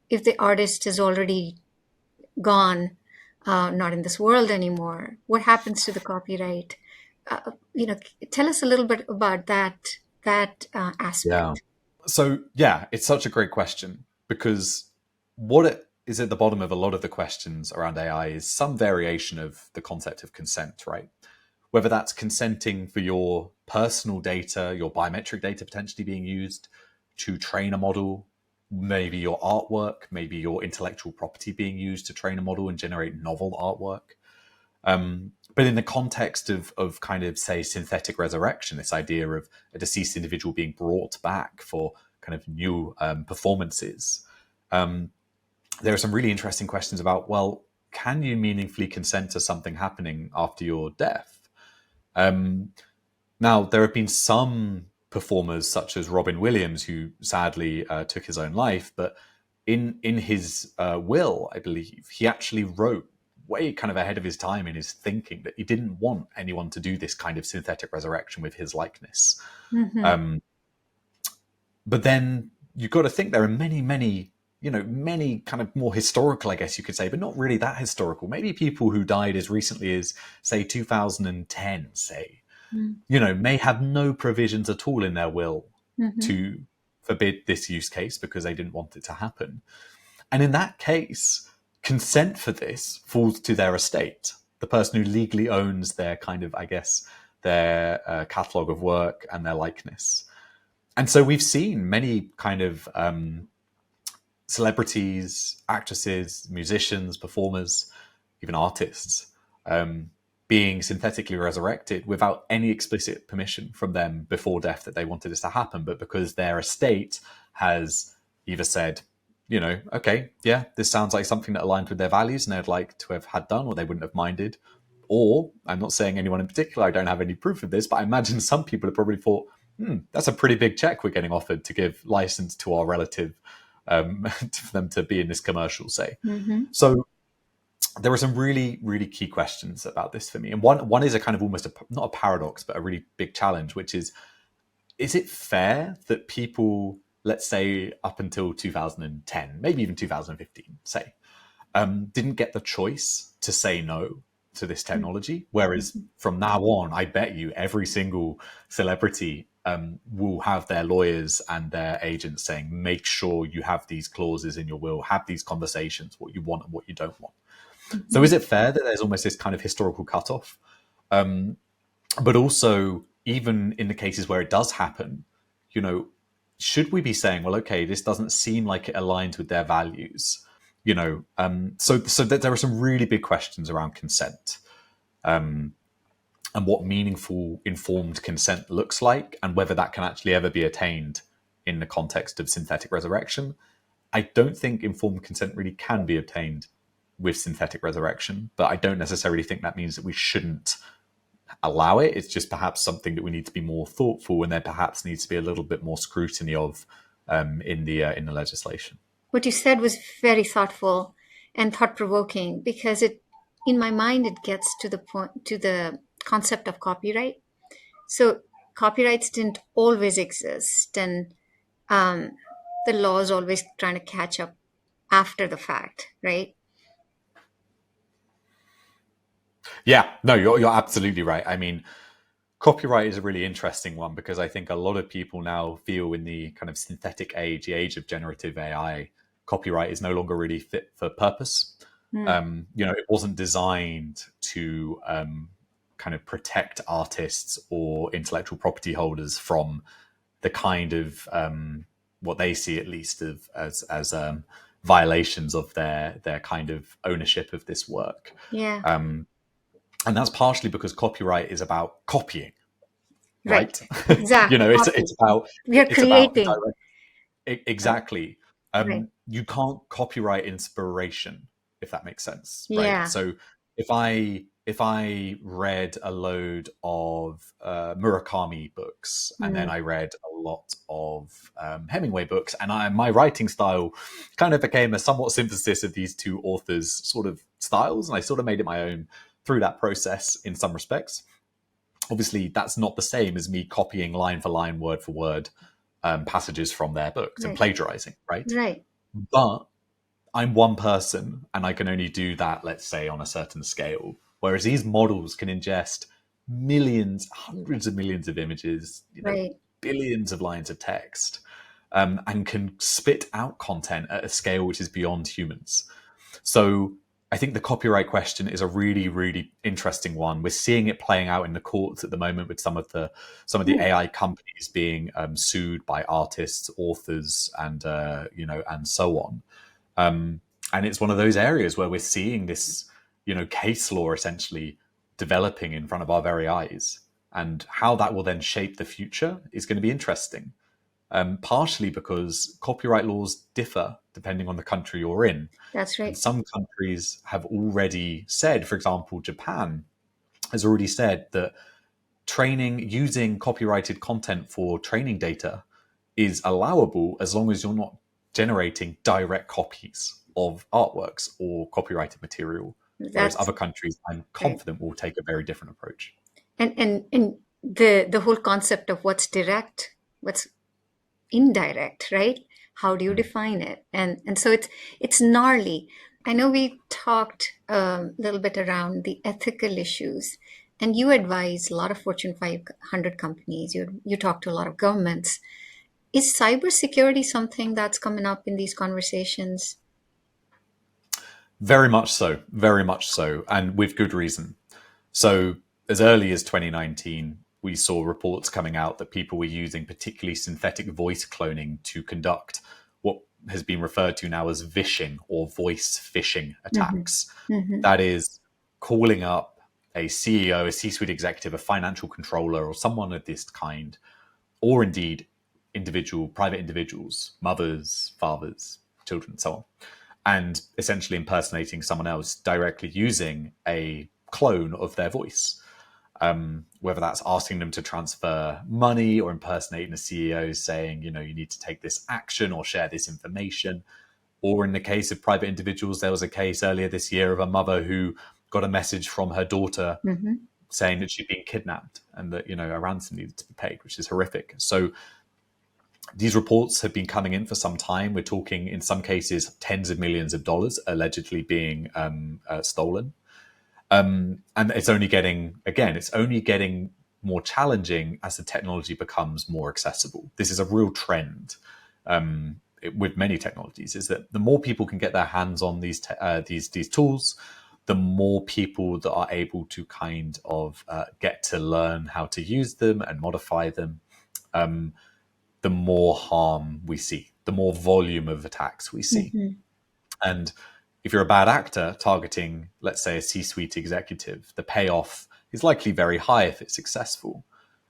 if the artist is already gone, not in this world anymore? What happens to the copyright? Tell us a little bit about that aspect. Yeah. So yeah, it's such a great question, because what it is at the bottom of a lot of the questions around AI is some variation of the concept of consent, right? Whether that's consenting for your personal data, your biometric data potentially being used to train a model, maybe your artwork, maybe your intellectual property being used to train a model and generate novel artwork. But in the context of kind of, say, synthetic resurrection, this idea of a deceased individual being brought back for kind of new performances, there are some really interesting questions about, well, can you meaningfully consent to something happening after your death? Now, there have been some performers such as Robin Williams, who sadly took his own life, but in his will, I believe, he actually wrote way kind of ahead of his time in his thinking that he didn't want anyone to do this kind of synthetic resurrection with his likeness. But then you've got to think there are many, many, many kind of more historical, I guess you could say, but not really that historical. Maybe people who died as recently as, say, 2010, say, may have no provisions at all in their will to forbid this use case because they didn't want it to happen. And in that case, consent for this falls to their estate, the person who legally owns their kind of, I guess, their catalogue of work and their likeness. And so we've seen many kind of celebrities, actresses, musicians, performers, even artists, being synthetically resurrected without any explicit permission from them before death that they wanted this to happen, but because their estate has either said, okay, yeah, this sounds like something that aligned with their values and they'd like to have had done, or they wouldn't have minded. Or, I'm not saying anyone in particular, I don't have any proof of this, but I imagine some people have probably thought, that's a pretty big check we're getting offered to give license to our relative for them to be in this commercial, say. So there are some really, really key questions about this for me. And one is a kind of almost not a paradox, but a really big challenge, which is it fair that people, let's say up until 2010, maybe even 2015, say, didn't get the choice to say no to this technology? Whereas from now on, I bet you every single celebrity will have their lawyers and their agents saying, make sure you have these clauses in your will, have these conversations, what you want and what you don't want. So is it fair that there's almost this kind of historical cutoff? But also, even in the cases where it does happen, should we be saying, well, okay, this doesn't seem like it aligns with their values? So there are some really big questions around consent, and what meaningful informed consent looks like, and whether that can actually ever be attained in the context of synthetic resurrection. I don't think informed consent really can be obtained with synthetic resurrection, but I don't necessarily think that means that we shouldn't allow it. It's just perhaps something that we need to be more thoughtful, and there perhaps needs to be a little bit more scrutiny of in the legislation. What you said was very thoughtful and thought-provoking, because in my mind, it gets to the concept of copyright. So copyrights didn't always exist, and the law is always trying to catch up after the fact, right? Yeah, no, you're absolutely right. I mean, copyright is a really interesting one because I think a lot of people now feel in the kind of synthetic age, the age of generative AI, copyright is no longer really fit for purpose. It wasn't designed to kind of protect artists or intellectual property holders from the kind of what they see at least as violations of their kind of ownership of this work. Yeah. And that's partially because copyright is about copying, Right. right? Exactly. It's about We are creating. direct. Right. Exactly. Right. You can't copyright inspiration, if that makes sense, right? Yeah. So if I read a load of Murakami books and then I read a lot of Hemingway books, and my writing style kind of became a somewhat synthesis of these two authors' sort of styles, and I sort of made it my own through that process in some respects. Obviously, that's not the same as me copying line for line, word for word passages from their books and Right. plagiarizing, right? Right. But I'm one person and I can only do that, let's say, on a certain scale. Whereas these models can ingest millions, hundreds of millions of images, Right. billions of lines of text, and can spit out content at a scale which is beyond humans. So I think the copyright question is a really, really interesting one. We're seeing it playing out in the courts at the moment with some of the AI companies being sued by artists, authors, and and so on. And it's one of those areas where we're seeing this, case law essentially developing in front of our very eyes, and how that will then shape the future is going to be interesting. Partially because copyright laws differ depending on the country you're in. That's And right. some countries have already said, for example, Japan has already said that using copyrighted content for training data is allowable as long as you're not generating direct copies of artworks or copyrighted material. Whereas That's other countries, I'm right. confident, will take a very different approach. And the whole concept of what's direct, what's indirect, right? How do you define it? And so it's gnarly. I know we talked a little bit around the ethical issues, and you advise a lot of Fortune 500 companies. You talk to a lot of governments. Is cybersecurity something that's coming up in these conversations? Very much so, very much so, and with good reason. So, as early as 2019, we saw reports coming out that people were using particularly synthetic voice cloning to conduct what has been referred to now as vishing or voice phishing Hmm. attacks. Hmm. That is calling up a CEO, a C suite executive, a financial controller, or someone of this kind, or indeed private individuals, mothers, fathers, children, so on, and essentially impersonating someone else directly using a clone of their voice. Whether that's asking them to transfer money or impersonating a CEO saying, you need to take this action or share this information. Or in the case of private individuals, there was a case earlier this year of a mother who got a message from her daughter Hmm. saying that she'd been kidnapped and that, a ransom needed to be paid, which is horrific. So these reports have been coming in for some time. We're talking, in some cases, tens of millions of dollars allegedly being stolen. And it's only getting more challenging as the technology becomes more accessible. This is a real trend with many technologies, is that the more people can get their hands on these tools, the more people that are able to kind of get to learn how to use them and modify them, the more harm we see, the more volume of attacks we see. Hmm. And if you're a bad actor targeting, let's say, a C-suite executive, the payoff is likely very high if it's successful.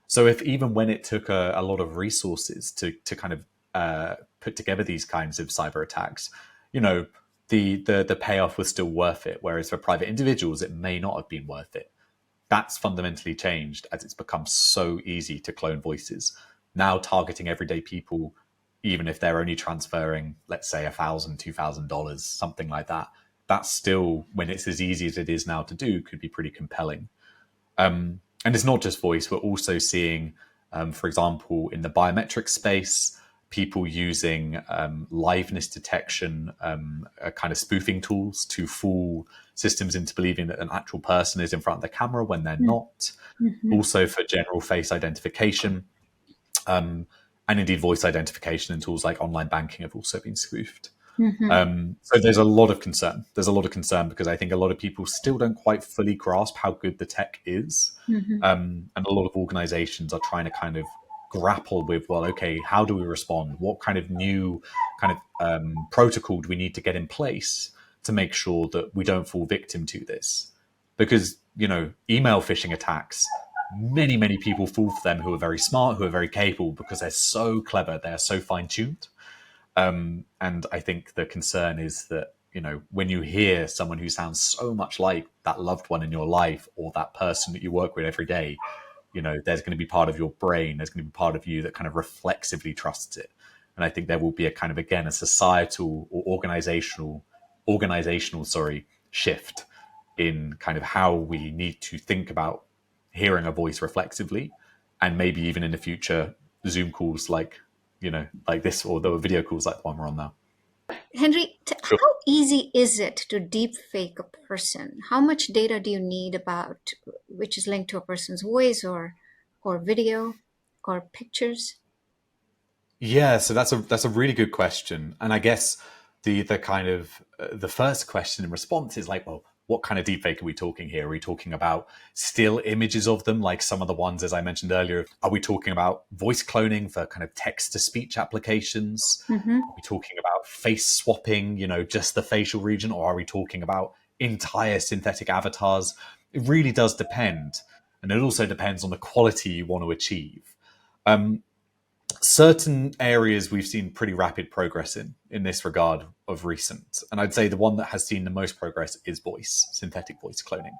So if even when it took a lot of resources to kind of put together these kinds of cyber attacks, the payoff was still worth it. Whereas for private individuals, it may not have been worth it. That's fundamentally changed as it's become so easy to clone voices. Now targeting everyday people, even if they're only transferring, let's say, $1,000, $2,000, something like that, that's still, when it's as easy as it is now to do, could be pretty compelling. And it's not just voice. We're also seeing, for example, in the biometric space, people using liveness detection, kind of spoofing tools to fool systems into believing that an actual person is in front of the camera when they're not. Also for general face identification, and indeed voice identification, and tools like online banking have also been spoofed. So there's a lot of concern. There's a lot of concern because I think a lot of people still don't quite fully grasp how good the tech is. And a lot of organizations are trying to kind of grapple with, well, okay, how do we respond? What kind of new kind of protocol do we need to get in place to make sure that we don't fall victim to this? Because, email phishing attacks, many people fall for them who are very smart, who are very capable, because they're so clever, they're so fine-tuned. And I think the concern is that, when you hear someone who sounds so much like that loved one in your life or that person that you work with every day, there's going to be part of your brain, there's going to be part of you that kind of reflexively trusts it. And I think there will be a kind of, again, a societal or organizational shift in kind of how we need to think about hearing a voice reflexively, and maybe even in the future, Zoom calls like this, or the video calls like the one we're on now. Henry, Sure. how easy is it to deepfake a person? How much data do you need about which is linked to a person's voice or video or pictures? Yeah, so that's a really good question, and I guess the kind of the first question in response is like, well, what kind of deepfake are we talking here? Are we talking about still images of them, like some of the ones, as I mentioned earlier? Are we talking about voice cloning for kind of text-to-speech applications? Are we talking about face swapping, just the facial region? Or are we talking about entire synthetic avatars? It really does depend. And it also depends on the quality you want to achieve. Certain areas we've seen pretty rapid progress in this regard of recent. And I'd say the one that has seen the most progress is synthetic voice cloning.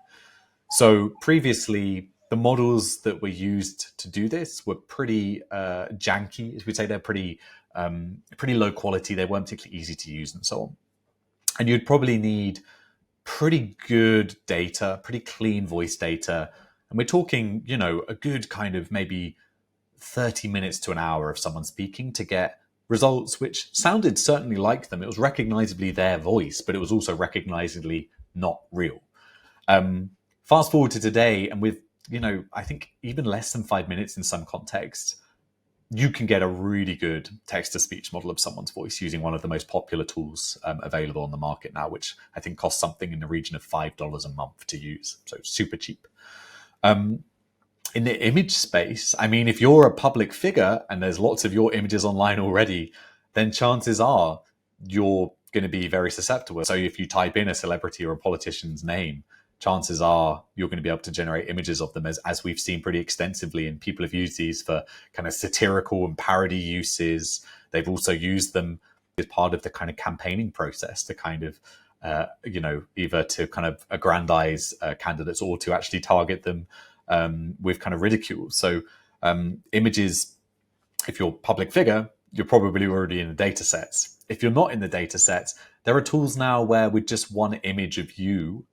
So previously, the models that were used to do this were pretty janky, as we'd say. They're pretty low quality. They weren't particularly easy to use and so on. And you'd probably need pretty good data, pretty clean voice data. And we're talking, a good kind of maybe 30 minutes to an hour of someone speaking to get results which sounded certainly like them. It was recognizably their voice, but it was also recognizably not real. Fast forward to today, and with, I think even less than 5 minutes in some contexts, you can get a really good text-to-speech model of someone's voice using one of the most popular tools available on the market now, which I think costs something in the region of $5 a month to use. So super cheap. In the image space, I mean, if you're a public figure and there's lots of your images online already, then chances are you're going to be very susceptible. So if you type in a celebrity or a politician's name, chances are you're going to be able to generate images of them, as we've seen pretty extensively. And people have used these for kind of satirical and parody uses. They've also used them as part of the kind of campaigning process to kind of, either to kind of aggrandize candidates or to actually target them with kind of ridicule. So images, if you're a public figure, you're probably already in the data sets. If you're not in the data sets, there are tools now where with just one image of you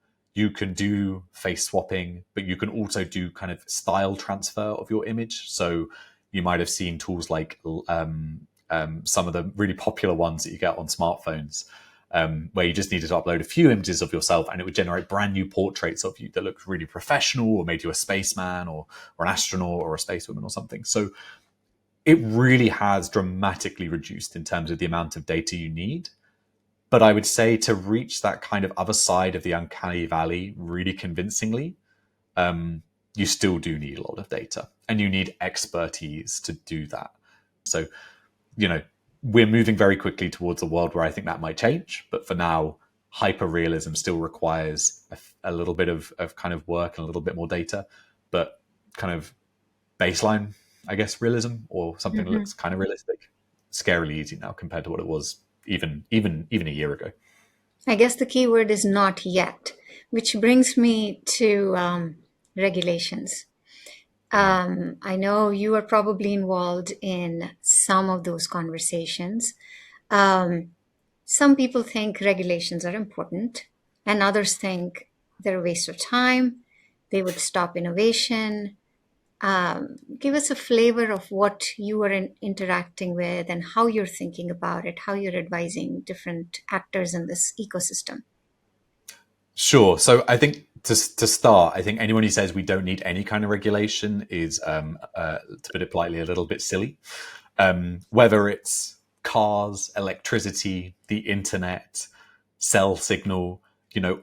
can do face swapping, but you can also do kind of style transfer of your image. So you might have seen tools like some of the really popular ones that you get on smartphones, where you just needed to upload a few images of yourself and it would generate brand new portraits of you that looked really professional, or made you a spaceman or an astronaut or a spacewoman or something. So it really has dramatically reduced in terms of the amount of data you need. But I would say to reach that kind of other side of the uncanny valley really convincingly, you still do need a lot of data, and you need expertise to do that. So, we're moving very quickly towards a world where I think that might change. But for now, hyper-realism still requires a little bit of kind of work and a little bit more data. But kind of baseline, I guess, realism, or something that looks kind of realistic, scarily easy now compared to what it was even a year ago. I guess the key word is not yet, which brings me to regulations. I know you are probably involved in some of those conversations. Some people think regulations are important, and others think they're a waste of time. They would stop innovation. Give us a flavor of what you are interacting with and how you're thinking about it, how you're advising different actors in this ecosystem. Sure. So I think to start, I think anyone who says we don't need any kind of regulation is, to put it politely, a little bit silly. Whether it's cars, electricity, the internet, cell signal,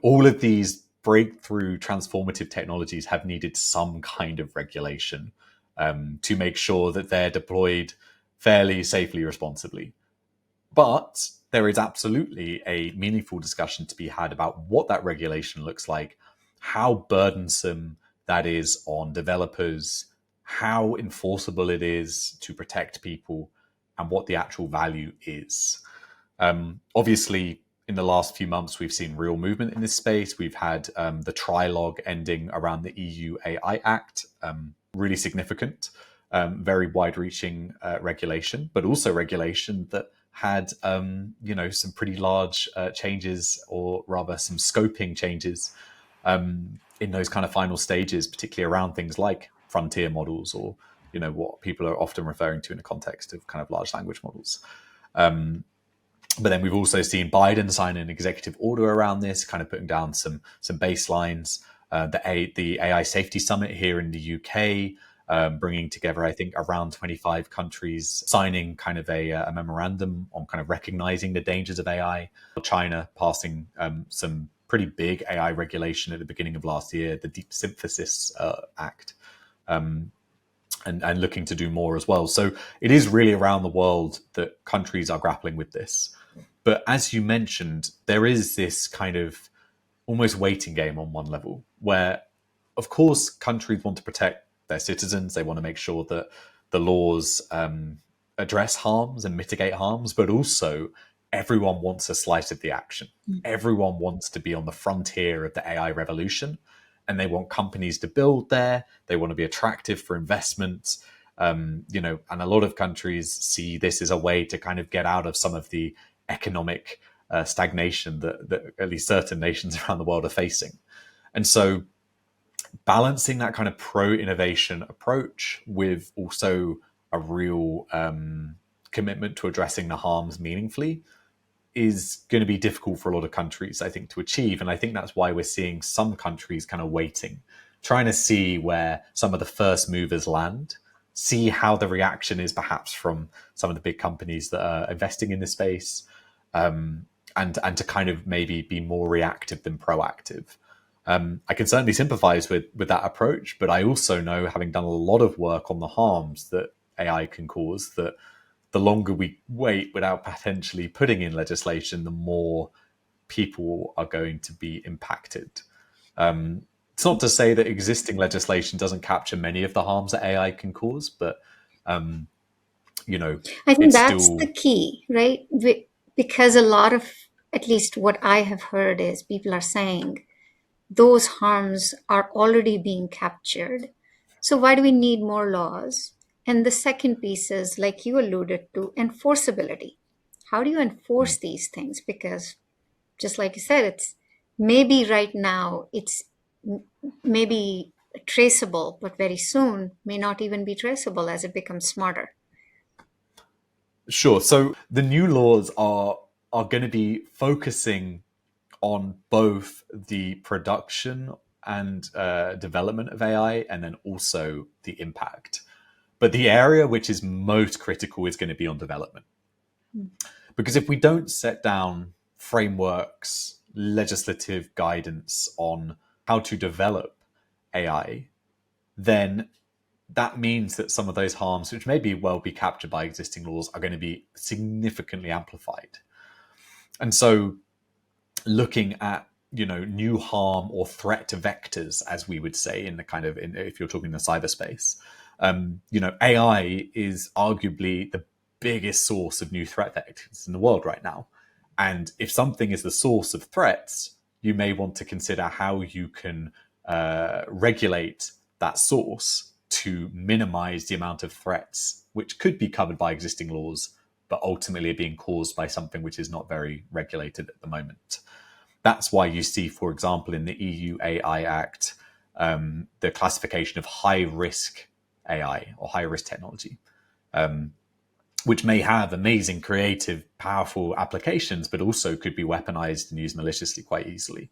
all of these breakthrough transformative technologies have needed some kind of regulation to make sure that they're deployed fairly, safely, responsibly. But there is absolutely a meaningful discussion to be had about what that regulation looks like, how burdensome that is on developers, how enforceable it is to protect people, and what the actual value is. Obviously, in the last few months, we've seen real movement in this space. We've had the trilogue ending around the EU AI Act, really significant, very wide-reaching regulation, but also regulation that had some pretty large changes, or rather some scoping changes in those kind of final stages, particularly around things like frontier models, or what people are often referring to in the context of kind of large language models. But then we've also seen Biden sign an executive order around this, kind of putting down some baselines. The AI Safety Summit here in the UK, bringing together, I think, around 25 countries, signing kind of a memorandum on kind of recognizing the dangers of AI. China passing some pretty big AI regulation at the beginning of last year, the Deep Synthesis Act, and looking to do more as well. So it is really around the world that countries are grappling with this. But as you mentioned, there is this kind of almost waiting game on one level where, of course, countries want to protect their citizens. They want to make sure that the laws address harms and mitigate harms, but also everyone wants a slice of the action. Everyone wants to be on the frontier of the AI revolution, and they want companies to build there. They want to be attractive for investment. And a lot of countries see this as a way to kind of get out of some of the economic stagnation that at least certain nations around the world are facing. And so balancing that kind of pro-innovation approach with also a real commitment to addressing the harms meaningfully is going to be difficult for a lot of countries, I think, to achieve. And I think that's why we're seeing some countries kind of waiting, trying to see where some of the first movers land, see how the reaction is perhaps from some of the big companies that are investing in this space, and to kind of maybe be more reactive than proactive. I can certainly sympathize with that approach, but I also know, having done a lot of work on the harms that AI can cause, that the longer we wait without potentially putting in legislation, the more people are going to be impacted. It's not to say that existing legislation doesn't capture many of the harms that AI can cause, but I think that's still the key, right? Because a lot of, at least what I have heard, is people are saying those harms are already being captured. So why do we need more laws? And the second piece is, like you alluded to, enforceability. How do you enforce these things? Because just like you said, it's maybe right now it's maybe traceable, but very soon may not even be traceable as it becomes smarter. Sure. So the new laws are going to be focusing on both the production and development of AI, and then also the impact. But the area which is most critical is going to be on development. Because if we don't set down frameworks, legislative guidance on how to develop AI, then that means that some of those harms, which may well be captured by existing laws, are going to be significantly amplified. And so looking at new harm or threat vectors, as we would say in the kind of, if you're talking in the cyberspace, AI is arguably the biggest source of new threat vectors in the world right now. And if something is the source of threats, you may want to consider how you can regulate that source to minimize the amount of threats which could be covered by existing laws, but ultimately are being caused by something which is not very regulated at the moment. That's why you see, for example, in the EU AI Act, the classification of high risk AI or high risk technology, which may have amazing, creative, powerful applications, but also could be weaponized and used maliciously quite easily.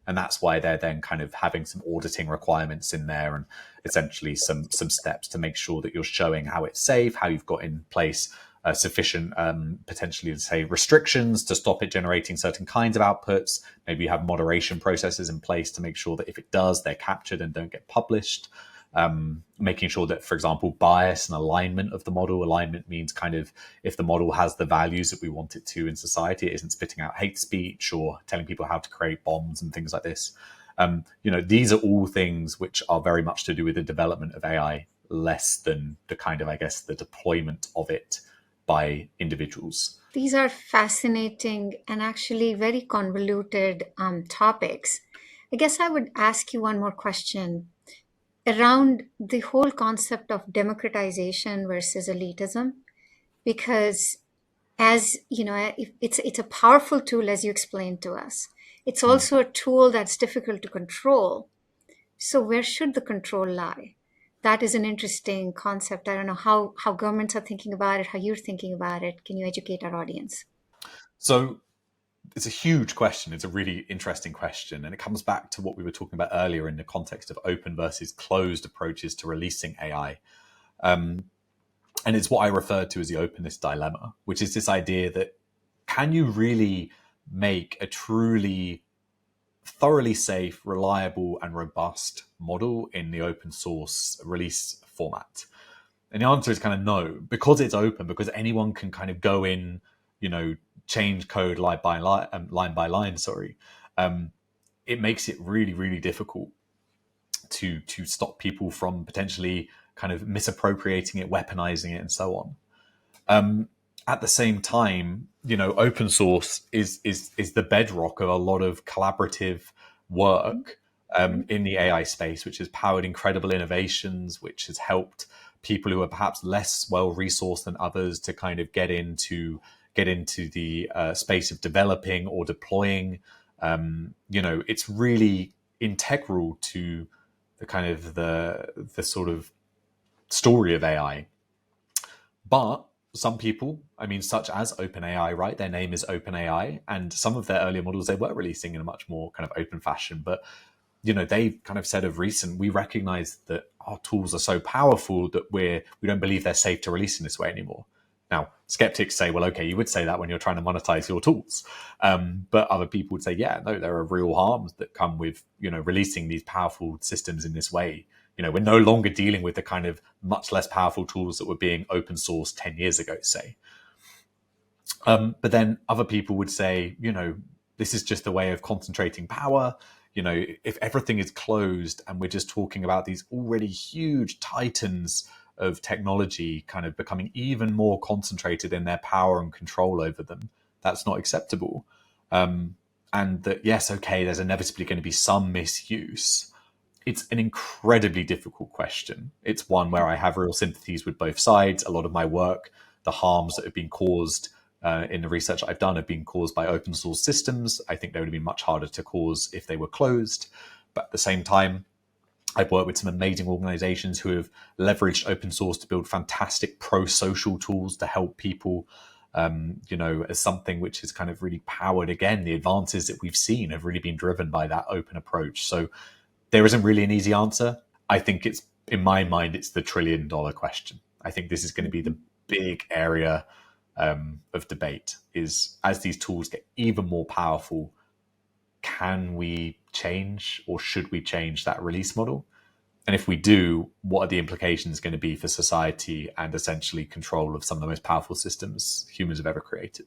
And that's why they're then kind of having some auditing requirements in there and essentially some steps to make sure that you're showing how it's safe, how you've got in place sufficient potentially, let's say, restrictions to stop it generating certain kinds of outputs. Maybe you have moderation processes in place to make sure that if it does, they're captured and don't get published. Making sure that, for example, bias and alignment of the model. Alignment means kind of if the model has the values that we want it to in society, it isn't spitting out hate speech or telling people how to create bombs and things like this. These are all things which are very much to do with the development of AI, less than the kind of, I guess, the deployment of it by individuals. These are fascinating and actually very convoluted topics. I guess I would ask you one more question around the whole concept of democratization versus elitism, because as you know, it's a powerful tool, as you explained to us. It's also a tool that's difficult to control. So where should the control lie? That is an interesting concept. I don't know how governments are thinking about it, how you're thinking about it. Can you educate our audience? So it's a huge question. It's a really interesting question. And it comes back to what we were talking about earlier in the context of open versus closed approaches to releasing AI. And it's what I referred to as the openness dilemma, which is this idea that can you really make a truly thoroughly safe, reliable, and robust model in the open source release format? And the answer is kind of no, because it's open, because anyone can kind of go in, change code line by line. It makes it really, really difficult to stop people from potentially kind of misappropriating it, weaponizing it, and so on. At the same time, open source is the bedrock of a lot of collaborative work in the AI space, which has powered incredible innovations, which has helped people who are perhaps less well resourced than others to kind of get into the space of developing or deploying. It's really integral to the kind of the sort of story of AI. But some people, such as OpenAI, right? Their name is OpenAI, and some of their earlier models they were releasing in a much more kind of open fashion. But they've kind of said of recent, we recognize that our tools are so powerful that we don't believe they're safe to release in this way anymore. Now, skeptics say, well, okay, you would say that when you're trying to monetize your tools. But other people would say, yeah, no, there are real harms that come with, releasing these powerful systems in this way. We're no longer dealing with the kind of much less powerful tools that were being open sourced 10 years ago, say. But then other people would say, this is just a way of concentrating power. If everything is closed and we're just talking about these already huge titans of technology kind of becoming even more concentrated in their power and control over them, that's not acceptable. And that, yes, okay, there's inevitably going to be some misuse. It's an incredibly difficult question. It's one where I have real sympathies with both sides. A lot of my work, the harms that have been caused in the research I've done have been caused by open source systems. I think they would have been much harder to cause if they were closed. But at the same time, I've worked with some amazing organizations who have leveraged open source to build fantastic pro-social tools to help people, as something which has kind of really powered, again, the advances that we've seen have really been driven by that open approach. So there isn't really an easy answer. I think it's, in my mind, it's the $1 trillion question. I think this is going to be the big area of debate, is as these tools get even more powerful, can we change or should we change that release model? And if we do, what are the implications going to be for society and essentially control of some of the most powerful systems humans have ever created?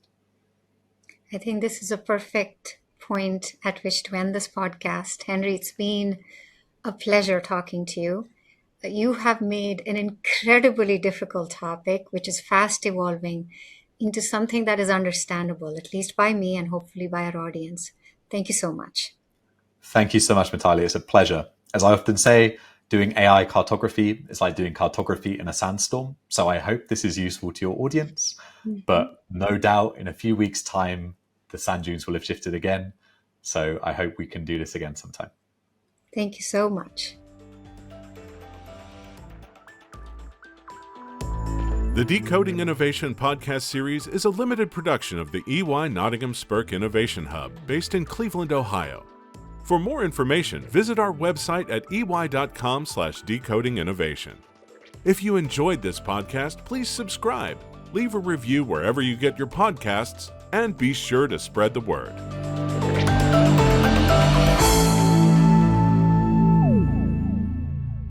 I think this is a perfect point at which to end this podcast. Henry, it's been a pleasure talking to you. You have made an incredibly difficult topic, which is fast evolving, into something that is understandable, at least by me and hopefully by our audience. Thank you so much. Thank you so much, Mitali. It's a pleasure. As I often say, doing AI cartography is like doing cartography in a sandstorm. So I hope this is useful to your audience. Mm-hmm. But no doubt in a few weeks' time, the sand dunes will have shifted again. So I hope we can do this again sometime. Thank you so much. The Decoding Innovation podcast series is a limited production of the EY Nottingham Spurk Innovation Hub based in Cleveland, Ohio. For more information, visit our website at ey.com/decodinginnovation. If you enjoyed this podcast, please subscribe, leave a review wherever you get your podcasts, and be sure to spread the word.